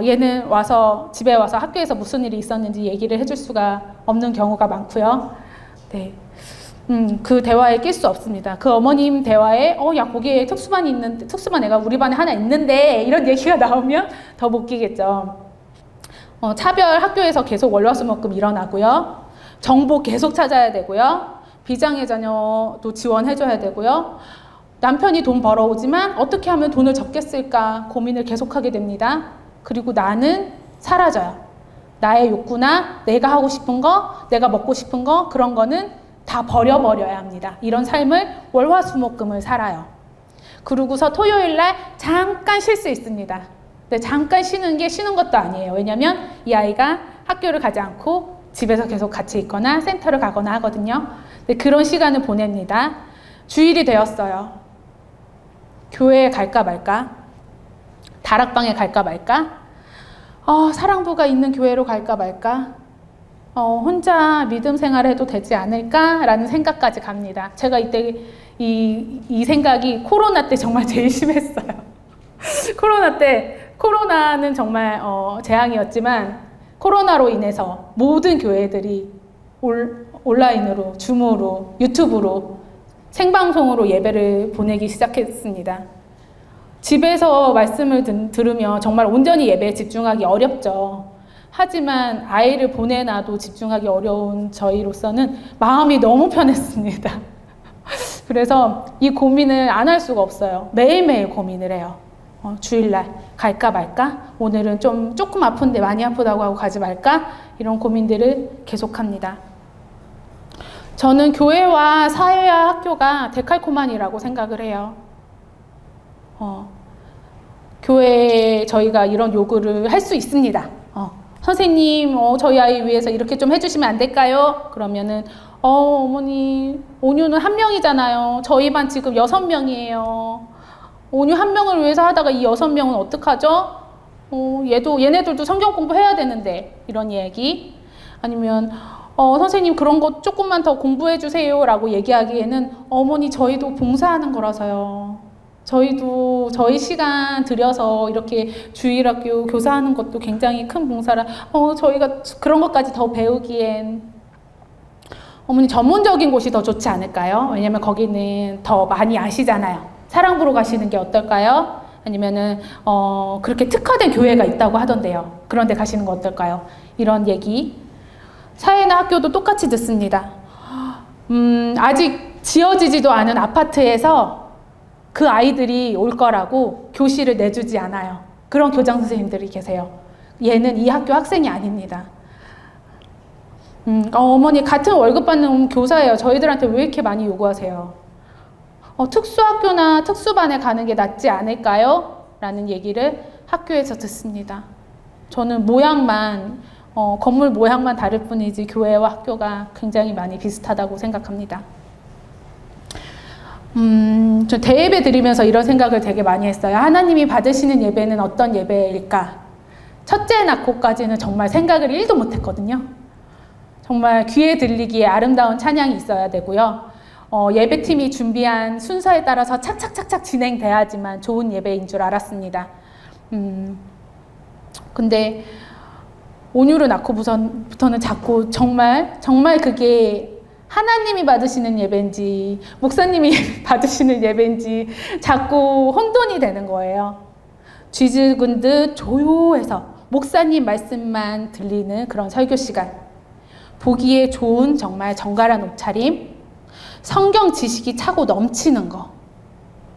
얘는 와서 집에 와서 학교에서 무슨 일이 있었는지 얘기를 해줄 수가 없는 경우가 많고요. 네. 그 대화에 낄 수 없습니다. 그 어머님 대화에 야 거기에 특수반 애가 우리 반에 하나 있는데 이런 얘기가 나오면 더 못 끼겠죠. 차별 학교에서 계속 월화수목금 일어나고요. 정보 계속 찾아야 되고요. 비장애 자녀도 지원해줘야 되고요. 남편이 돈 벌어오지만 어떻게 하면 돈을 적게 쓸까 고민을 계속하게 됩니다. 그리고 나는 사라져요. 나의 욕구나 내가 하고 싶은 거, 내가 먹고 싶은 거 그런 거는 다 버려버려야 합니다. 이런 삶을 월화수목금을 살아요. 그러고서 토요일날 잠깐 쉴 수 있습니다. 근데 잠깐 쉬는 게 쉬는 것도 아니에요. 왜냐면 이 아이가 학교를 가지 않고 집에서 계속 같이 있거나 센터를 가거나 하거든요. 근데 그런 시간을 보냅니다. 주일이 되었어요. 교회에 갈까 말까? 다락방에 갈까 말까? 사랑부가 있는 교회로 갈까 말까? 혼자 믿음 생활해도 되지 않을까라는 생각까지 갑니다. 제가 이때 이 생각이 코로나 때 정말 제일 심했어요. 코로나는 정말 재앙이었지만 코로나로 인해서 모든 교회들이 온라인으로, 줌으로, 유튜브로, 생방송으로 예배를 보내기 시작했습니다. 집에서 말씀을 들으며 정말 온전히 예배에 집중하기 어렵죠. 하지만 아이를 보내놔도 집중하기 어려운 저희로서는 마음이 너무 편했습니다. 그래서 이 고민을 안 할 수가 없어요. 매일매일 고민을 해요. 주일날 갈까 말까? 오늘은 조금 아픈데 많이 아프다고 하고 가지 말까? 이런 고민들을 계속합니다. 저는 교회와 사회와 학교가 데칼코마니라고 생각을 해요. 교회에 저희가 이런 요구를 할 수 있습니다. 선생님, 저희 아이 위해서 이렇게 좀 해주시면 안 될까요? 그러면은, 어머니, 온유는 한 명이잖아요. 저희 반 지금 6명이에요. 온유 한 명을 위해서 하다가 이 6명은 어떡하죠? 얘네들도 성경 공부해야 되는데, 이런 얘기. 아니면, 선생님 그런 거 조금만 더 공부해 주세요 라고 얘기하기에는 어머니 저희도 봉사하는 거라서요. 저희도 저희 시간 들여서 이렇게 주일학교 교사하는 것도 굉장히 큰 봉사라 저희가 그런 것까지 더 배우기엔 어머니 전문적인 곳이 더 좋지 않을까요? 왜냐면 거기는 더 많이 아시잖아요. 사랑부로 가시는 게 어떨까요? 아니면은 그렇게 특화된 교회가 있다고 하던데요. 그런 데 가시는 거 어떨까요? 이런 얘기. 사회나 학교도 똑같이 듣습니다. 아직 지어지지도 않은 아파트에서 그 아이들이 올 거라고 교실을 내주지 않아요. 그런 교장 선생님들이 계세요. 얘는 이 학교 학생이 아닙니다. 어머니 같은 월급 받는 교사예요. 저희들한테 왜 이렇게 많이 요구하세요? 특수학교나 특수반에 가는 게 낫지 않을까요? 라는 얘기를 학교에서 듣습니다. 저는 건물 모양만 다를 뿐이지 교회와 학교가 굉장히 많이 비슷하다고 생각합니다. 저 대예배 드리면서 이런 생각을 되게 많이 했어요. 하나님이 받으시는 예배는 어떤 예배일까? 첫째 낳고까지는 정말 생각을 1도 못했거든요. 정말 귀에 들리기에 아름다운 찬양이 있어야 되고요. 예배팀이 준비한 순서에 따라서 착착착착 진행돼야지만 좋은 예배인 줄 알았습니다. 근데 온유를 낳고부터는 자꾸 정말 그게 하나님이 받으시는 예배인지 목사님이 받으시는 예배인지 자꾸 혼돈이 되는 거예요. 쥐죽은 듯 조용해서 목사님 말씀만 들리는 그런 설교 시간. 보기에 좋은 정말 정갈한 옷차림, 성경 지식이 차고 넘치는 거,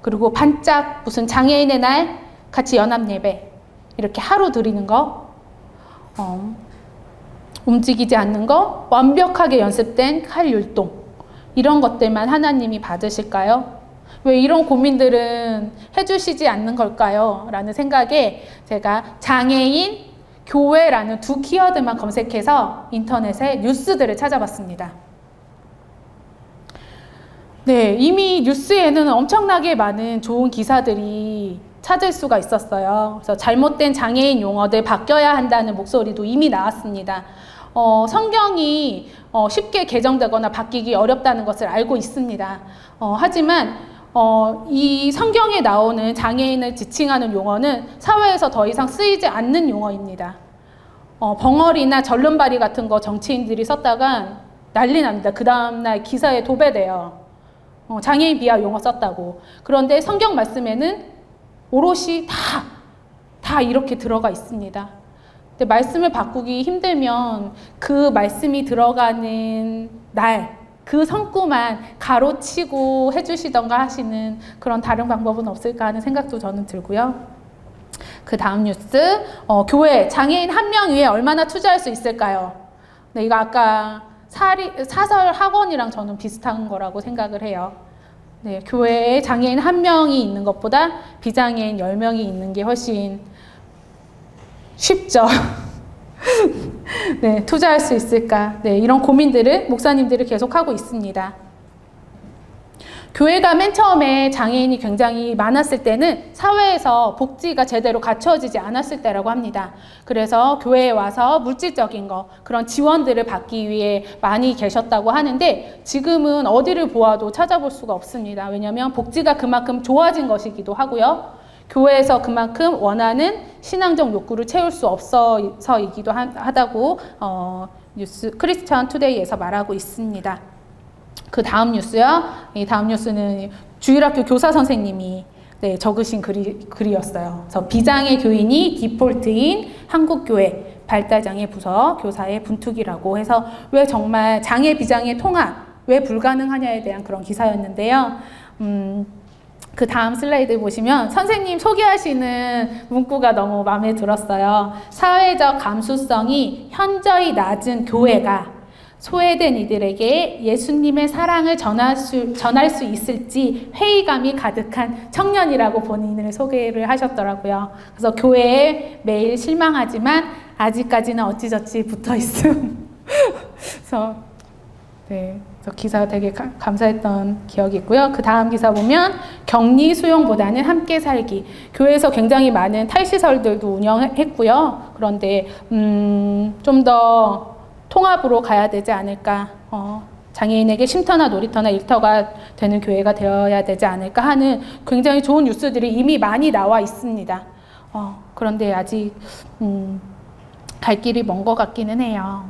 그리고 반짝 무슨 장애인의 날 같이 연합 예배 이렇게 하루 드리는 거, 움직이지 않는 거, 완벽하게 연습된 칼 율동 이런 것들만 하나님이 받으실까요? 왜 이런 고민들은 해주시지 않는 걸까요? 라는 생각에 제가 장애인, 교회라는 두 키워드만 검색해서 인터넷에 뉴스들을 찾아봤습니다. 네, 이미 뉴스에는 엄청나게 많은 좋은 기사들이 찾을 수가 있었어요. 그래서 잘못된 장애인 용어들 바뀌어야 한다는 목소리도 이미 나왔습니다. 성경이 쉽게 개정되거나 바뀌기 어렵다는 것을 알고 있습니다. 하지만 이 성경에 나오는 장애인을 지칭하는 용어는 사회에서 더 이상 쓰이지 않는 용어입니다. 벙어리나 절름발이 같은 거 정치인들이 썼다간 난리 납니다. 그 다음날 기사에 도배돼요. 장애인 비하 용어 썼다고. 그런데 성경 말씀에는 오롯이 다 이렇게 들어가 있습니다. 근데 말씀을 바꾸기 힘들면 그 말씀이 들어가는 날, 그 성구만 가로치고 해주시던가 하시는 그런 다른 방법은 없을까 하는 생각도 저는 들고요. 그 다음 뉴스, 교회 장애인 한 명 위에 얼마나 투자할 수 있을까요? 네, 이거 아까 사설 학원이랑 저는 비슷한 거라고 생각을 해요. 네, 교회에 장애인 한 명이 있는 것보다 비장애인 10명이 있는 게 훨씬 쉽죠. 네, 투자할 수 있을까? 네, 이런 고민들을 목사님들이 계속하고 있습니다. 교회가 맨 처음에 장애인이 굉장히 많았을 때는 사회에서 복지가 제대로 갖춰지지 않았을 때라고 합니다. 그래서 교회에 와서 물질적인 거, 그런 지원들을 받기 위해 많이 계셨다고 하는데 지금은 어디를 보아도 찾아볼 수가 없습니다. 왜냐하면 복지가 그만큼 좋아진 것이기도 하고요. 교회에서 그만큼 원하는 신앙적 욕구를 채울 수 없어서이기도 하다고 뉴스 크리스천 투데이에서 말하고 있습니다. 그 다음 뉴스요. 이 다음 뉴스는 주일학교 교사 선생님이 적으신 글이었어요. 그래서 비장애 교인이 디폴트인 한국교회 발달장애 부서 교사의 분투기라고 해서 왜 정말 장애 비장애 통합 왜 불가능하냐에 대한 그런 기사였는데요. 그 다음 슬라이드 보시면 선생님 소개하시는 문구가 너무 마음에 들었어요. 사회적 감수성이 현저히 낮은 교회가 소외된 이들에게 예수님의 사랑을 전할 수 있을지 회의감이 가득한 청년이라고 본인을 소개를 하셨더라고요. 그래서 교회에 매일 실망하지만 아직까지는 어찌저찌 붙어 있음. 그래서 네, 그래서 기사 되게 감사했던 기억이 있고요. 그 다음 기사 보면 격리 수용보다는 함께 살기. 교회에서 굉장히 많은 탈시설들도 운영했고요. 그런데 좀 더 통합으로 가야 되지 않을까. 장애인에게 쉼터나 놀이터나 일터가 되는 교회가 되어야 되지 않을까 하는 굉장히 좋은 뉴스들이 이미 많이 나와 있습니다. 그런데 아직 갈 길이 먼 것 같기는 해요.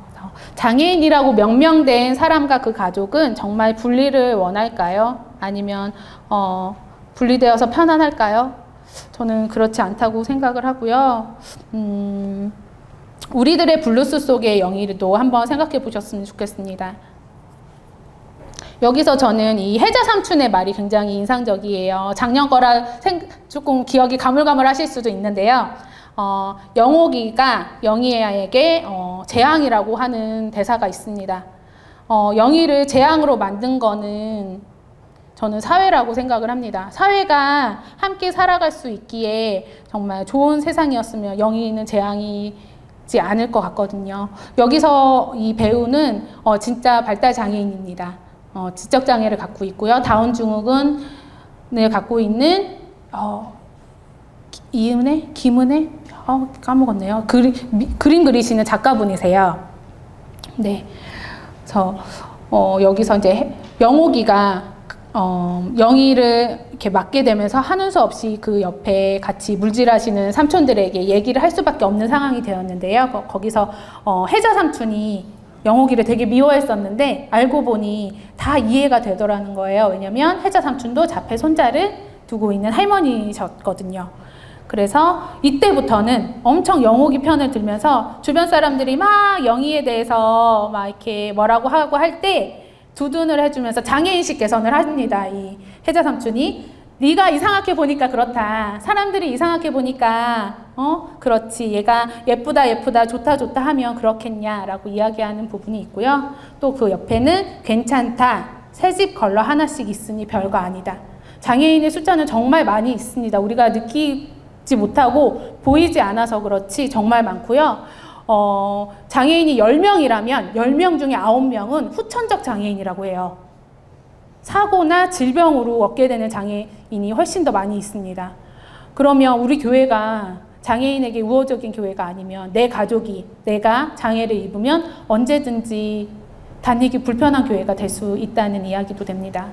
장애인이라고 명명된 사람과 그 가족은 정말 분리를 원할까요? 아니면 분리되어서 편안할까요? 저는 그렇지 않다고 생각을 하고요. 우리들의 블루스 속의 영희도 한번 생각해 보셨으면 좋겠습니다. 여기서 저는 이 혜자 삼촌의 말이 굉장히 인상적이에요. 작년 거라 조금 기억이 가물가물하실 수도 있는데요. 영옥이가 영희에게 재앙이라고 하는 대사가 있습니다. 영희를 재앙으로 만든 거는 저는 사회라고 생각을 합니다. 사회가 함께 살아갈 수 있기에 정말 좋은 세상이었으면 영희는 재앙이지 않을 것 같거든요. 여기서 이 배우는 진짜 발달 장애인입니다. 지적 장애를 갖고 있고요. 다운 증후군을 갖고 있는 이은혜? 김은혜? 까먹었네요. 그림 그리시는 작가분이세요. 네. 그래서 여기서 이제 영옥이가 영희를 이렇게 맡게 되면서 하는 수 없이 그 옆에 같이 물질하시는 삼촌들에게 얘기를 할 수밖에 없는 상황이 되었는데요. 거기서 혜자 삼촌이 영옥이를 되게 미워했었는데 알고 보니 다 이해가 되더라는 거예요. 왜냐면 혜자 삼촌도 자폐 손자를 두고 있는 할머니셨거든요. 그래서 이때부터는 엄청 영옥이 편을 들면서 주변 사람들이 막 영희에 대해서 막 이렇게 뭐라고 하고 할 때 두둔을 해주면서 장애인식 개선을 합니다. 이 혜자 삼촌이 네가 이상하게 보니까 그렇다. 사람들이 이상하게 보니까 그렇지. 얘가 예쁘다 좋다 하면 그렇겠냐라고 이야기하는 부분이 있고요. 또 그 옆에는 괜찮다. 새 집 걸러 하나씩 있으니 별거 아니다. 장애인의 숫자는 정말 많이 있습니다. 우리가 느끼지 못하고 보이지 않아서 그렇지 정말 많고요. 장애인이 10명이라면 10명 중에 9명은 후천적 장애인이라고 해요. 사고나 질병으로 얻게 되는 장애인이 훨씬 더 많이 있습니다. 그러면 우리 교회가 장애인에게 우호적인 교회가 아니면 내 가족이 내가 장애를 입으면 언제든지 다니기 불편한 교회가 될 수 있다는 이야기도 됩니다.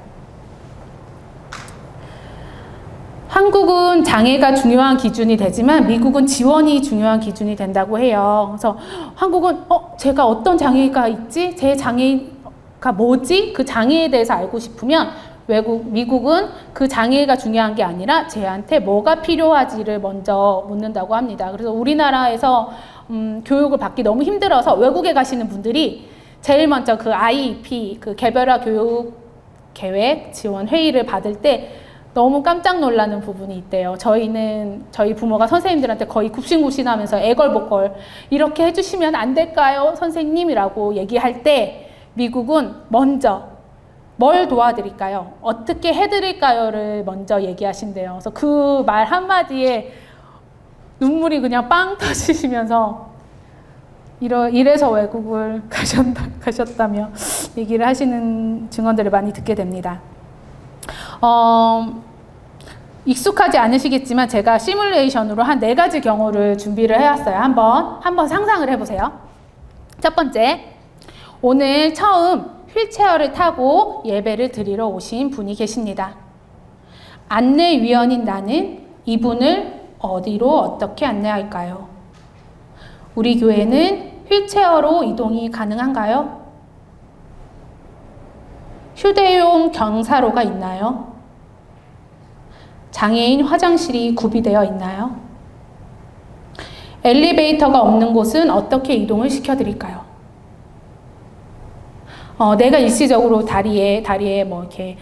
한국은 장애가 중요한 기준이 되지만 미국은 지원이 중요한 기준이 된다고 해요. 그래서 한국은 제가 어떤 장애가 있지? 제 장애가 뭐지? 그 장애에 대해서 알고 싶으면 미국은 그 장애가 중요한 게 아니라 쟤한테 뭐가 필요하지를 먼저 묻는다고 합니다. 그래서 우리나라에서 교육을 받기 너무 힘들어서 외국에 가시는 분들이 제일 먼저 그 IEP, 그 개별화 교육 계획 지원 회의를 받을 때 너무 깜짝 놀라는 부분이 있대요. 저희 부모가 선생님들한테 거의 굽신굽신하면서 애걸복걸 이렇게 해주시면 안 될까요, 선생님이라고 얘기할 때 미국은 먼저 뭘 도와드릴까요? 어떻게 해드릴까요?를 먼저 얘기하신대요. 그래서 그 말 한마디에 눈물이 그냥 빵 터지시면서 이래서 외국을 가셨다며 얘기를 하시는 증언들을 많이 듣게 됩니다. 익숙하지 않으시겠지만 제가 시뮬레이션으로 한 4가지 경우를 준비를 해왔어요. 한번 상상을 해보세요. 첫 번째, 오늘 처음 휠체어를 타고 예배를 드리러 오신 분이 계십니다. 안내위원인 나는 이분을 어디로 어떻게 안내할까요? 우리 교회는 휠체어로 이동이 가능한가요? 휴대용 경사로가 있나요? 장애인 화장실이 구비되어 있나요? 엘리베이터가 없는 곳은 어떻게 이동을 시켜드릴까요? 내가 일시적으로 다리에 뭐 이렇게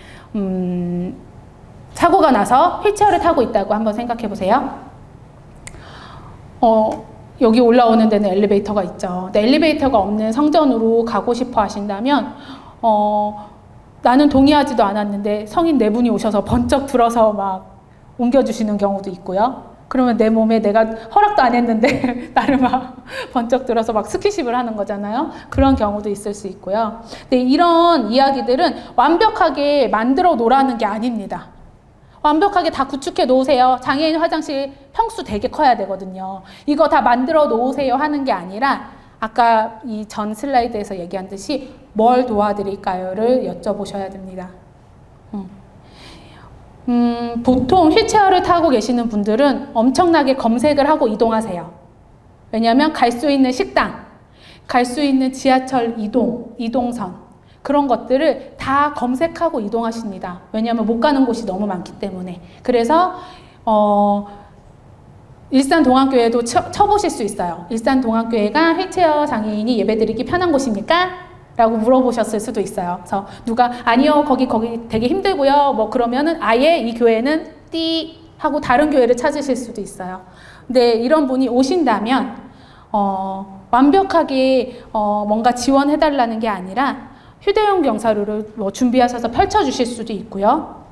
사고가 나서 휠체어를 타고 있다고 한번 생각해 보세요. 여기 올라오는 데는 엘리베이터가 있죠. 근데 엘리베이터가 없는 성전으로 가고 싶어 하신다면 나는 동의하지도 않았는데 성인 4분이 오셔서 번쩍 들어서 막 옮겨주시는 경우도 있고요. 그러면 내 몸에 내가 허락도 안 했는데 나를 막 번쩍 들어서 막 스킨십을 하는 거잖아요. 그런 경우도 있을 수 있고요. 근데 이런 이야기들은 완벽하게 만들어 놓으라는 게 아닙니다. 완벽하게 다 구축해 놓으세요. 장애인 화장실 평수 되게 커야 되거든요. 이거 다 만들어 놓으세요 하는 게 아니라 아까 이 전 슬라이드에서 얘기한 듯이 뭘 도와드릴까요를 여쭤보셔야 됩니다. 보통 휠체어를 타고 계시는 분들은 엄청나게 검색을 하고 이동하세요. 왜냐하면 갈 수 있는 식당, 갈 수 있는 지하철 이동선 그런 것들을 다 검색하고 이동하십니다. 왜냐하면 못 가는 곳이 너무 많기 때문에. 그래서 일산동안교회도 쳐보실 수 있어요. 일산동안교회가 휠체어 장애인이 예배드리기 편한 곳입니까? 라고 물어보셨을 수도 있어요. 그래서 누가 아니요 거기 되게 힘들고요 뭐 그러면은 아예 이 교회는 띠 하고 다른 교회를 찾으실 수도 있어요. 근데 이런 분이 오신다면 완벽하게 뭔가 지원해달라는 게 아니라 휴대용 경사로를 뭐 준비하셔서 펼쳐주실 수도 있고요.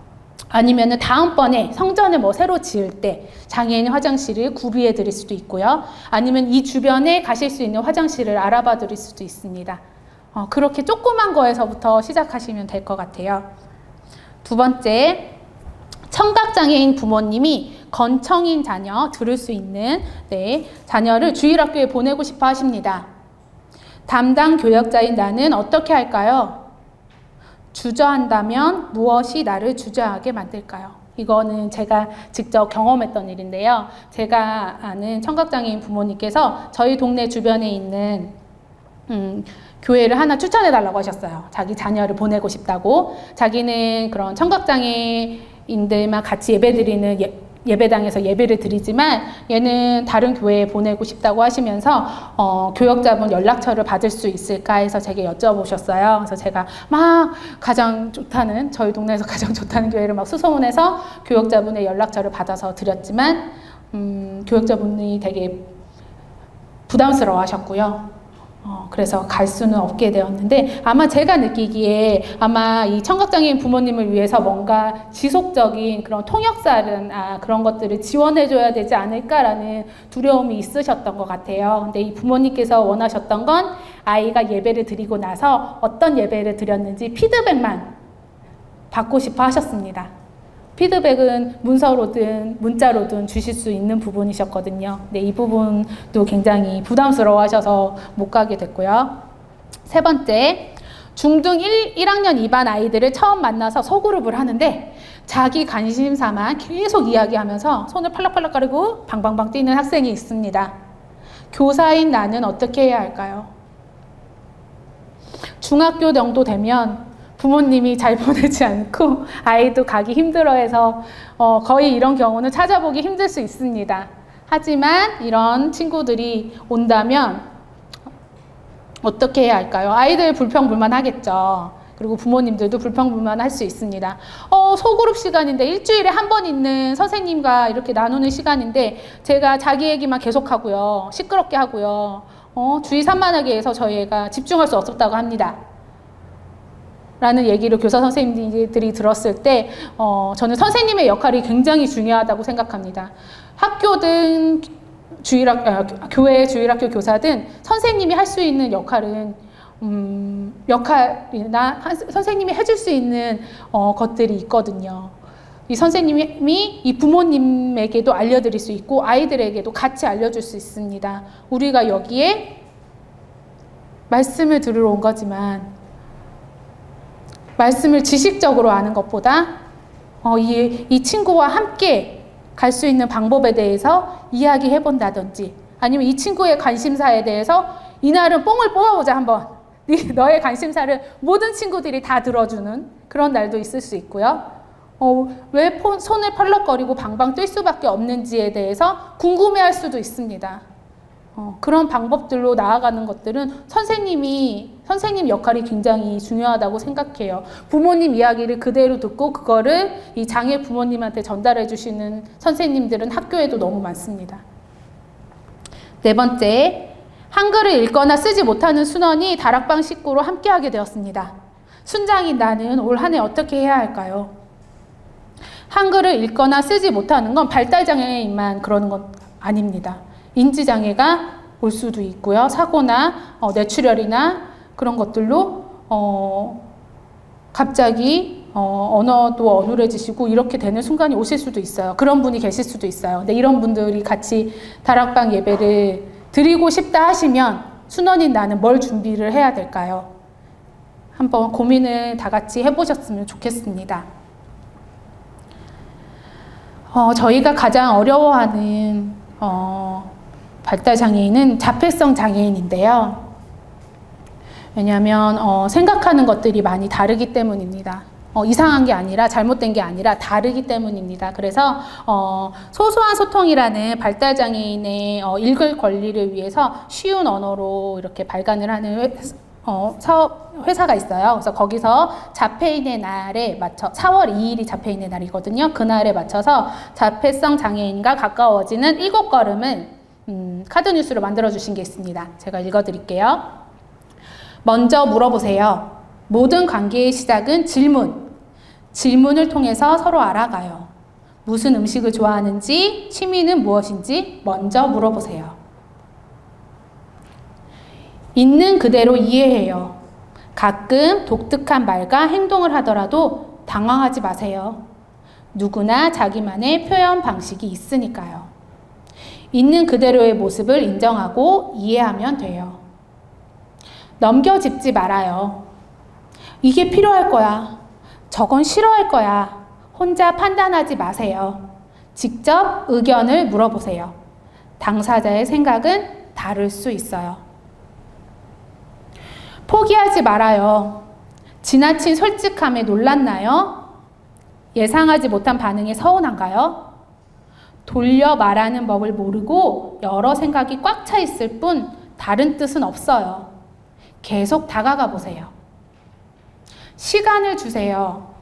아니면은 다음번에 성전을 뭐 새로 지을 때 장애인 화장실을 구비해 드릴 수도 있고요. 아니면 이 주변에 가실 수 있는 화장실을 알아봐 드릴 수도 있습니다. 그렇게 조그만 거에서부터 시작하시면 될 것 같아요. 두 번째, 청각장애인 부모님이 건청인 자녀, 들을 수 있는 자녀를 주일학교에 보내고 싶어 하십니다. 담당 교역자인 나는 어떻게 할까요? 주저한다면 무엇이 나를 주저하게 만들까요? 이거는 제가 직접 경험했던 일인데요. 제가 아는 청각장애인 부모님께서 저희 동네 주변에 있는 교회를 하나 추천해달라고 하셨어요. 자기 자녀를 보내고 싶다고. 자기는 그런 청각장애인들만 같이 예배드리는 예배당에서 예배를 드리지만 얘는 다른 교회에 보내고 싶다고 하시면서 교역자분 연락처를 받을 수 있을까 해서 제게 여쭤보셨어요. 그래서 제가 막 가장 좋다는, 저희 동네에서 가장 좋다는 교회를 막 수소문해서 교역자분의 연락처를 받아서 드렸지만 교역자분이 되게 부담스러워 하셨고요. 그래서 갈 수는 없게 되었는데 아마 제가 느끼기에 아마 이 청각장애인 부모님을 위해서 뭔가 지속적인 그런 통역사나 그런 것들을 지원해줘야 되지 않을까라는 두려움이 있으셨던 것 같아요. 근데 이 부모님께서 원하셨던 건 아이가 예배를 드리고 나서 어떤 예배를 드렸는지 피드백만 받고 싶어 하셨습니다. 피드백은 문서로든 문자로든 주실 수 있는 부분이셨거든요. 네, 이 부분도 굉장히 부담스러워 하셔서 못 가게 됐고요. 세 번째, 중등 1학년 2반 아이들을 처음 만나서 소그룹을 하는데 자기 관심사만 계속 이야기하면서 손을 팔락팔락 거리고 방방방 뛰는 학생이 있습니다. 교사인 나는 어떻게 해야 할까요? 중학교 정도 되면 부모님이 잘 보내지 않고 아이도 가기 힘들어해서 거의 이런 경우는 찾아보기 힘들 수 있습니다. 하지만 이런 친구들이 온다면 어떻게 해야 할까요? 아이들 불평불만하겠죠. 그리고 부모님들도 불평불만할 수 있습니다. 소그룹 시간인데 일주일에 한 번 있는 선생님과 이렇게 나누는 시간인데 제가 자기 얘기만 계속하고요. 시끄럽게 하고요. 주의 산만하게 해서 저희 애가 집중할 수 없었다고 합니다. 라는 얘기를 교사 선생님들이 들었을 때 저는 선생님의 역할이 굉장히 중요하다고 생각합니다. 학교든 교회 주일학교 교사든 선생님이 할 수 있는 역할은 역할이나 선생님이 해줄 수 있는 것들이 있거든요. 이 선생님이 이 부모님에게도 알려드릴 수 있고 아이들에게도 같이 알려줄 수 있습니다. 우리가 여기에 말씀을 들으러 온 거지만 말씀을 지식적으로 아는 것보다 이 친구와 함께 갈 수 있는 방법에 대해서 이야기해 본다든지 아니면 이 친구의 관심사에 대해서 이날은 뽕을 뽑아보자 한번 너의 관심사를 모든 친구들이 다 들어주는 그런 날도 있을 수 있고요. 왜 손을 펄럭거리고 방방 뛸 수밖에 없는지에 대해서 궁금해할 수도 있습니다. 그런 방법들로 나아가는 것들은 선생님 역할이 굉장히 중요하다고 생각해요. 부모님 이야기를 그대로 듣고 그거를 이 장애 부모님한테 전달해 주시는 선생님들은 학교에도 너무 많습니다. 네 번째, 한글을 읽거나 쓰지 못하는 순원이 다락방 식구로 함께하게 되었습니다. 순장인 나는 올 한 해 어떻게 해야 할까요? 한글을 읽거나 쓰지 못하는 건 발달장애인만 그러는 건 아닙니다. 인지장애가 올 수도 있고요. 사고나 뇌출혈이나 그런 것들로 갑자기 언어도 어눌해지시고 이렇게 되는 순간이 오실 수도 있어요. 그런 분이 계실 수도 있어요. 근데 이런 분들이 같이 다락방 예배를 드리고 싶다 하시면 순원인 나는 뭘 준비를 해야 될까요? 한번 고민을 다 같이 해보셨으면 좋겠습니다. 저희가 가장 어려워하는 발달장애인은 자폐성 장애인인데요. 왜냐하면 생각하는 것들이 많이 다르기 때문입니다. 이상한 게 아니라 잘못된 게 아니라 다르기 때문입니다. 그래서 소소한 소통이라는 발달장애인의 읽을 권리를 위해서 쉬운 언어로 이렇게 발간을 하는 회사가 있어요. 그래서 거기서 자폐인의 날에 맞춰 4월 2일이 자폐인의 날이거든요. 그날에 맞춰서 자폐성 장애인과 가까워지는 7걸음을 카드뉴스로 만들어주신 게 있습니다. 제가 읽어드릴게요. 먼저 물어보세요. 모든 관계의 시작은 질문. 질문을 통해서 서로 알아가요. 무슨 음식을 좋아하는지, 취미는 무엇인지 먼저 물어보세요. 있는 그대로 이해해요. 가끔 독특한 말과 행동을 하더라도 당황하지 마세요. 누구나 자기만의 표현 방식이 있으니까요. 있는 그대로의 모습을 인정하고 이해하면 돼요. 넘겨짚지 말아요. 이게 필요할 거야. 저건 싫어할 거야. 혼자 판단하지 마세요. 직접 의견을 물어보세요. 당사자의 생각은 다를 수 있어요. 포기하지 말아요. 지나친 솔직함에 놀랐나요? 예상하지 못한 반응에 서운한가요? 돌려 말하는 법을 모르고 여러 생각이 꽉 차 있을 뿐 다른 뜻은 없어요. 계속 다가가 보세요. 시간을 주세요.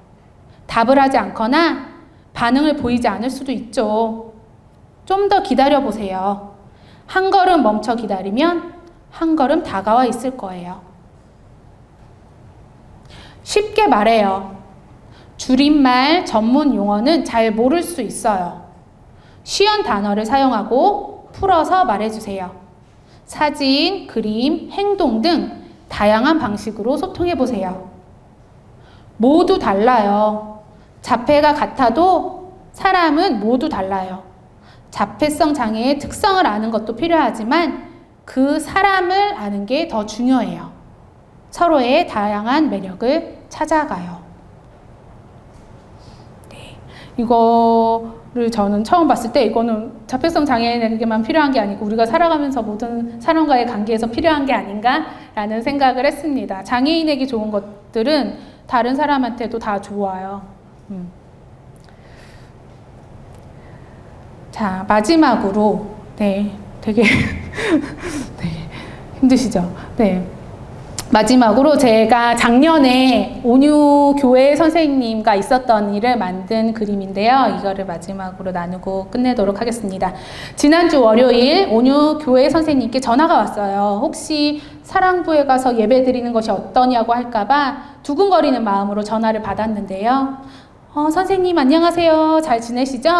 답을 하지 않거나 반응을 보이지 않을 수도 있죠. 좀 더 기다려 보세요. 한 걸음 멈춰 기다리면 한 걸음 다가와 있을 거예요. 쉽게 말해요. 줄임말 전문 용어는 잘 모를 수 있어요. 쉬운 단어를 사용하고 풀어서 말해주세요. 사진, 그림, 행동 등 다양한 방식으로 소통해보세요. 모두 달라요. 자폐가 같아도 사람은 모두 달라요. 자폐성 장애의 특성을 아는 것도 필요하지만 그 사람을 아는 게 더 중요해요. 서로의 다양한 매력을 찾아가요. 네. 이거를 저는 처음 봤을 때 이거는 자폐성 장애인에게만 필요한 게 아니고 우리가 살아가면서 모든 사람과의 관계에서 필요한 게 아닌가라는 생각을 했습니다. 장애인에게 좋은 것들은 다른 사람한테도 다 좋아요. 자, 마지막으로, 네, 되게, 네, 힘드시죠? 네. 마지막으로 제가 작년에 온유 교회 선생님과 있었던 일을 만든 그림인데요. 이거를 마지막으로 나누고 끝내도록 하겠습니다. 지난주 월요일 온유 교회 선생님께 전화가 왔어요. 혹시 사랑부에 가서 예배 드리는 것이 어떠냐고 할까봐 두근거리는 마음으로 전화를 받았는데요. 선생님 안녕하세요. 잘 지내시죠?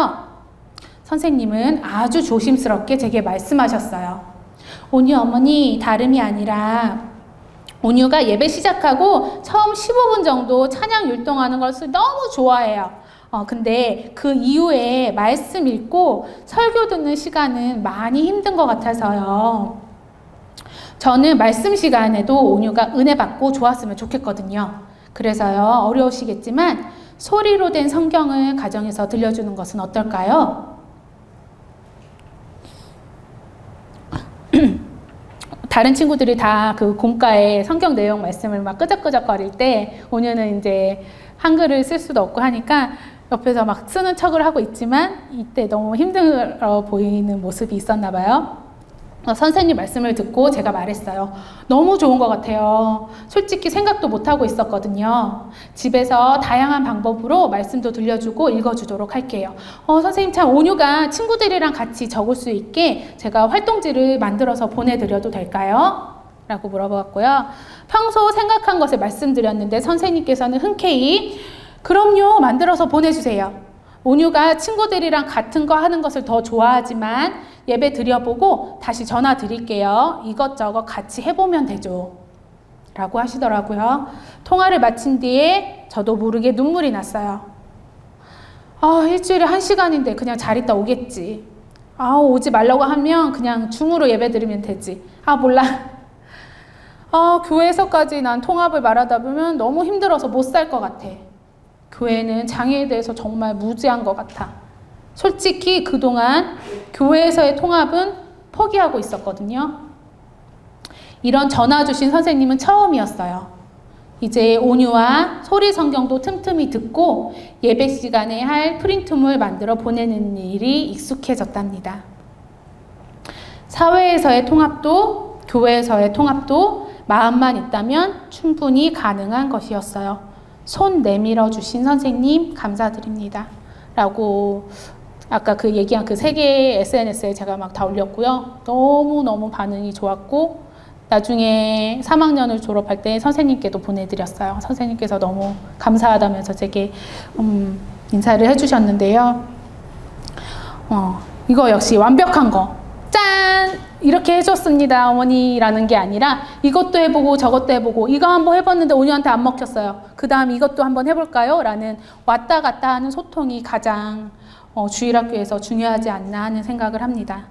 선생님은 아주 조심스럽게 제게 말씀하셨어요. 온유 어머니, 다름이 아니라 온유가 예배 시작하고 처음 15분 정도 찬양 율동하는 것을 너무 좋아해요. 근데 그 이후에 말씀 읽고 설교 듣는 시간은 많이 힘든 것 같아서요. 저는 말씀 시간에도 온유가 은혜 받고 좋았으면 좋겠거든요. 그래서요, 어려우시겠지만 소리로 된 성경을 가정에서 들려주는 것은 어떨까요? 다른 친구들이 다 그 공과에 성경 내용 말씀을 막 끄적끄적거릴 때 온유는 이제 한글을 쓸 수도 없고 하니까 옆에서 막 쓰는 척을 하고 있지만 이때 너무 힘들어 보이는 모습이 있었나 봐요. 선생님 말씀을 듣고 제가 말했어요. 너무 좋은 것 같아요. 솔직히 생각도 못하고 있었거든요. 집에서 다양한 방법으로 말씀도 들려주고 읽어주도록 할게요. 선생님 참 온유가 친구들이랑 같이 적을 수 있게 제가 활동지를 만들어서 보내드려도 될까요? 라고 물어봤고요. 평소 생각한 것을 말씀드렸는데 선생님께서는 흔쾌히 그럼요, 만들어서 보내주세요. 온유가 친구들이랑 같은 거 하는 것을 더 좋아하지만 예배 드려보고 다시 전화 드릴게요. 이것저것 같이 해보면 되죠. 라고 하시더라고요. 통화를 마친 뒤에 저도 모르게 눈물이 났어요. 일주일에 1시간인데 그냥 잘 있다 오겠지. 오지 말라고 하면 그냥 줌으로 예배 드리면 되지. 몰라. 교회에서까지 난 통합을 말하다 보면 너무 힘들어서 못 살 것 같아. 교회는 장애에 대해서 정말 무지한 것 같아. 솔직히 그동안 교회에서의 통합은 포기하고 있었거든요. 이런 전화 주신 선생님은 처음이었어요. 이제 온유와 소리 성경도 틈틈이 듣고 예배 시간에 할 프린트물 만들어 보내는 일이 익숙해졌답니다. 사회에서의 통합도 교회에서의 통합도 마음만 있다면 충분히 가능한 것이었어요. 손 내밀어 주신 선생님 감사드립니다. 라고 아까 그 얘기한 그 3개의 SNS에 제가 막 다 올렸고요. 너무너무 반응이 좋았고 나중에 3학년을 졸업할 때 선생님께도 보내드렸어요. 선생님께서 너무 감사하다면서 제게 인사를 해주셨는데요. 이거 역시 완벽한 거. 짠! 이렇게 해줬습니다 어머니라는 게 아니라 이것도 해보고 저것도 해보고 이거 한번 해봤는데 온유한테 안 먹혔어요. 그 다음 이것도 한번 해볼까요? 라는 왔다 갔다 하는 소통이 가장 주일학교에서 중요하지 않나 하는 생각을 합니다.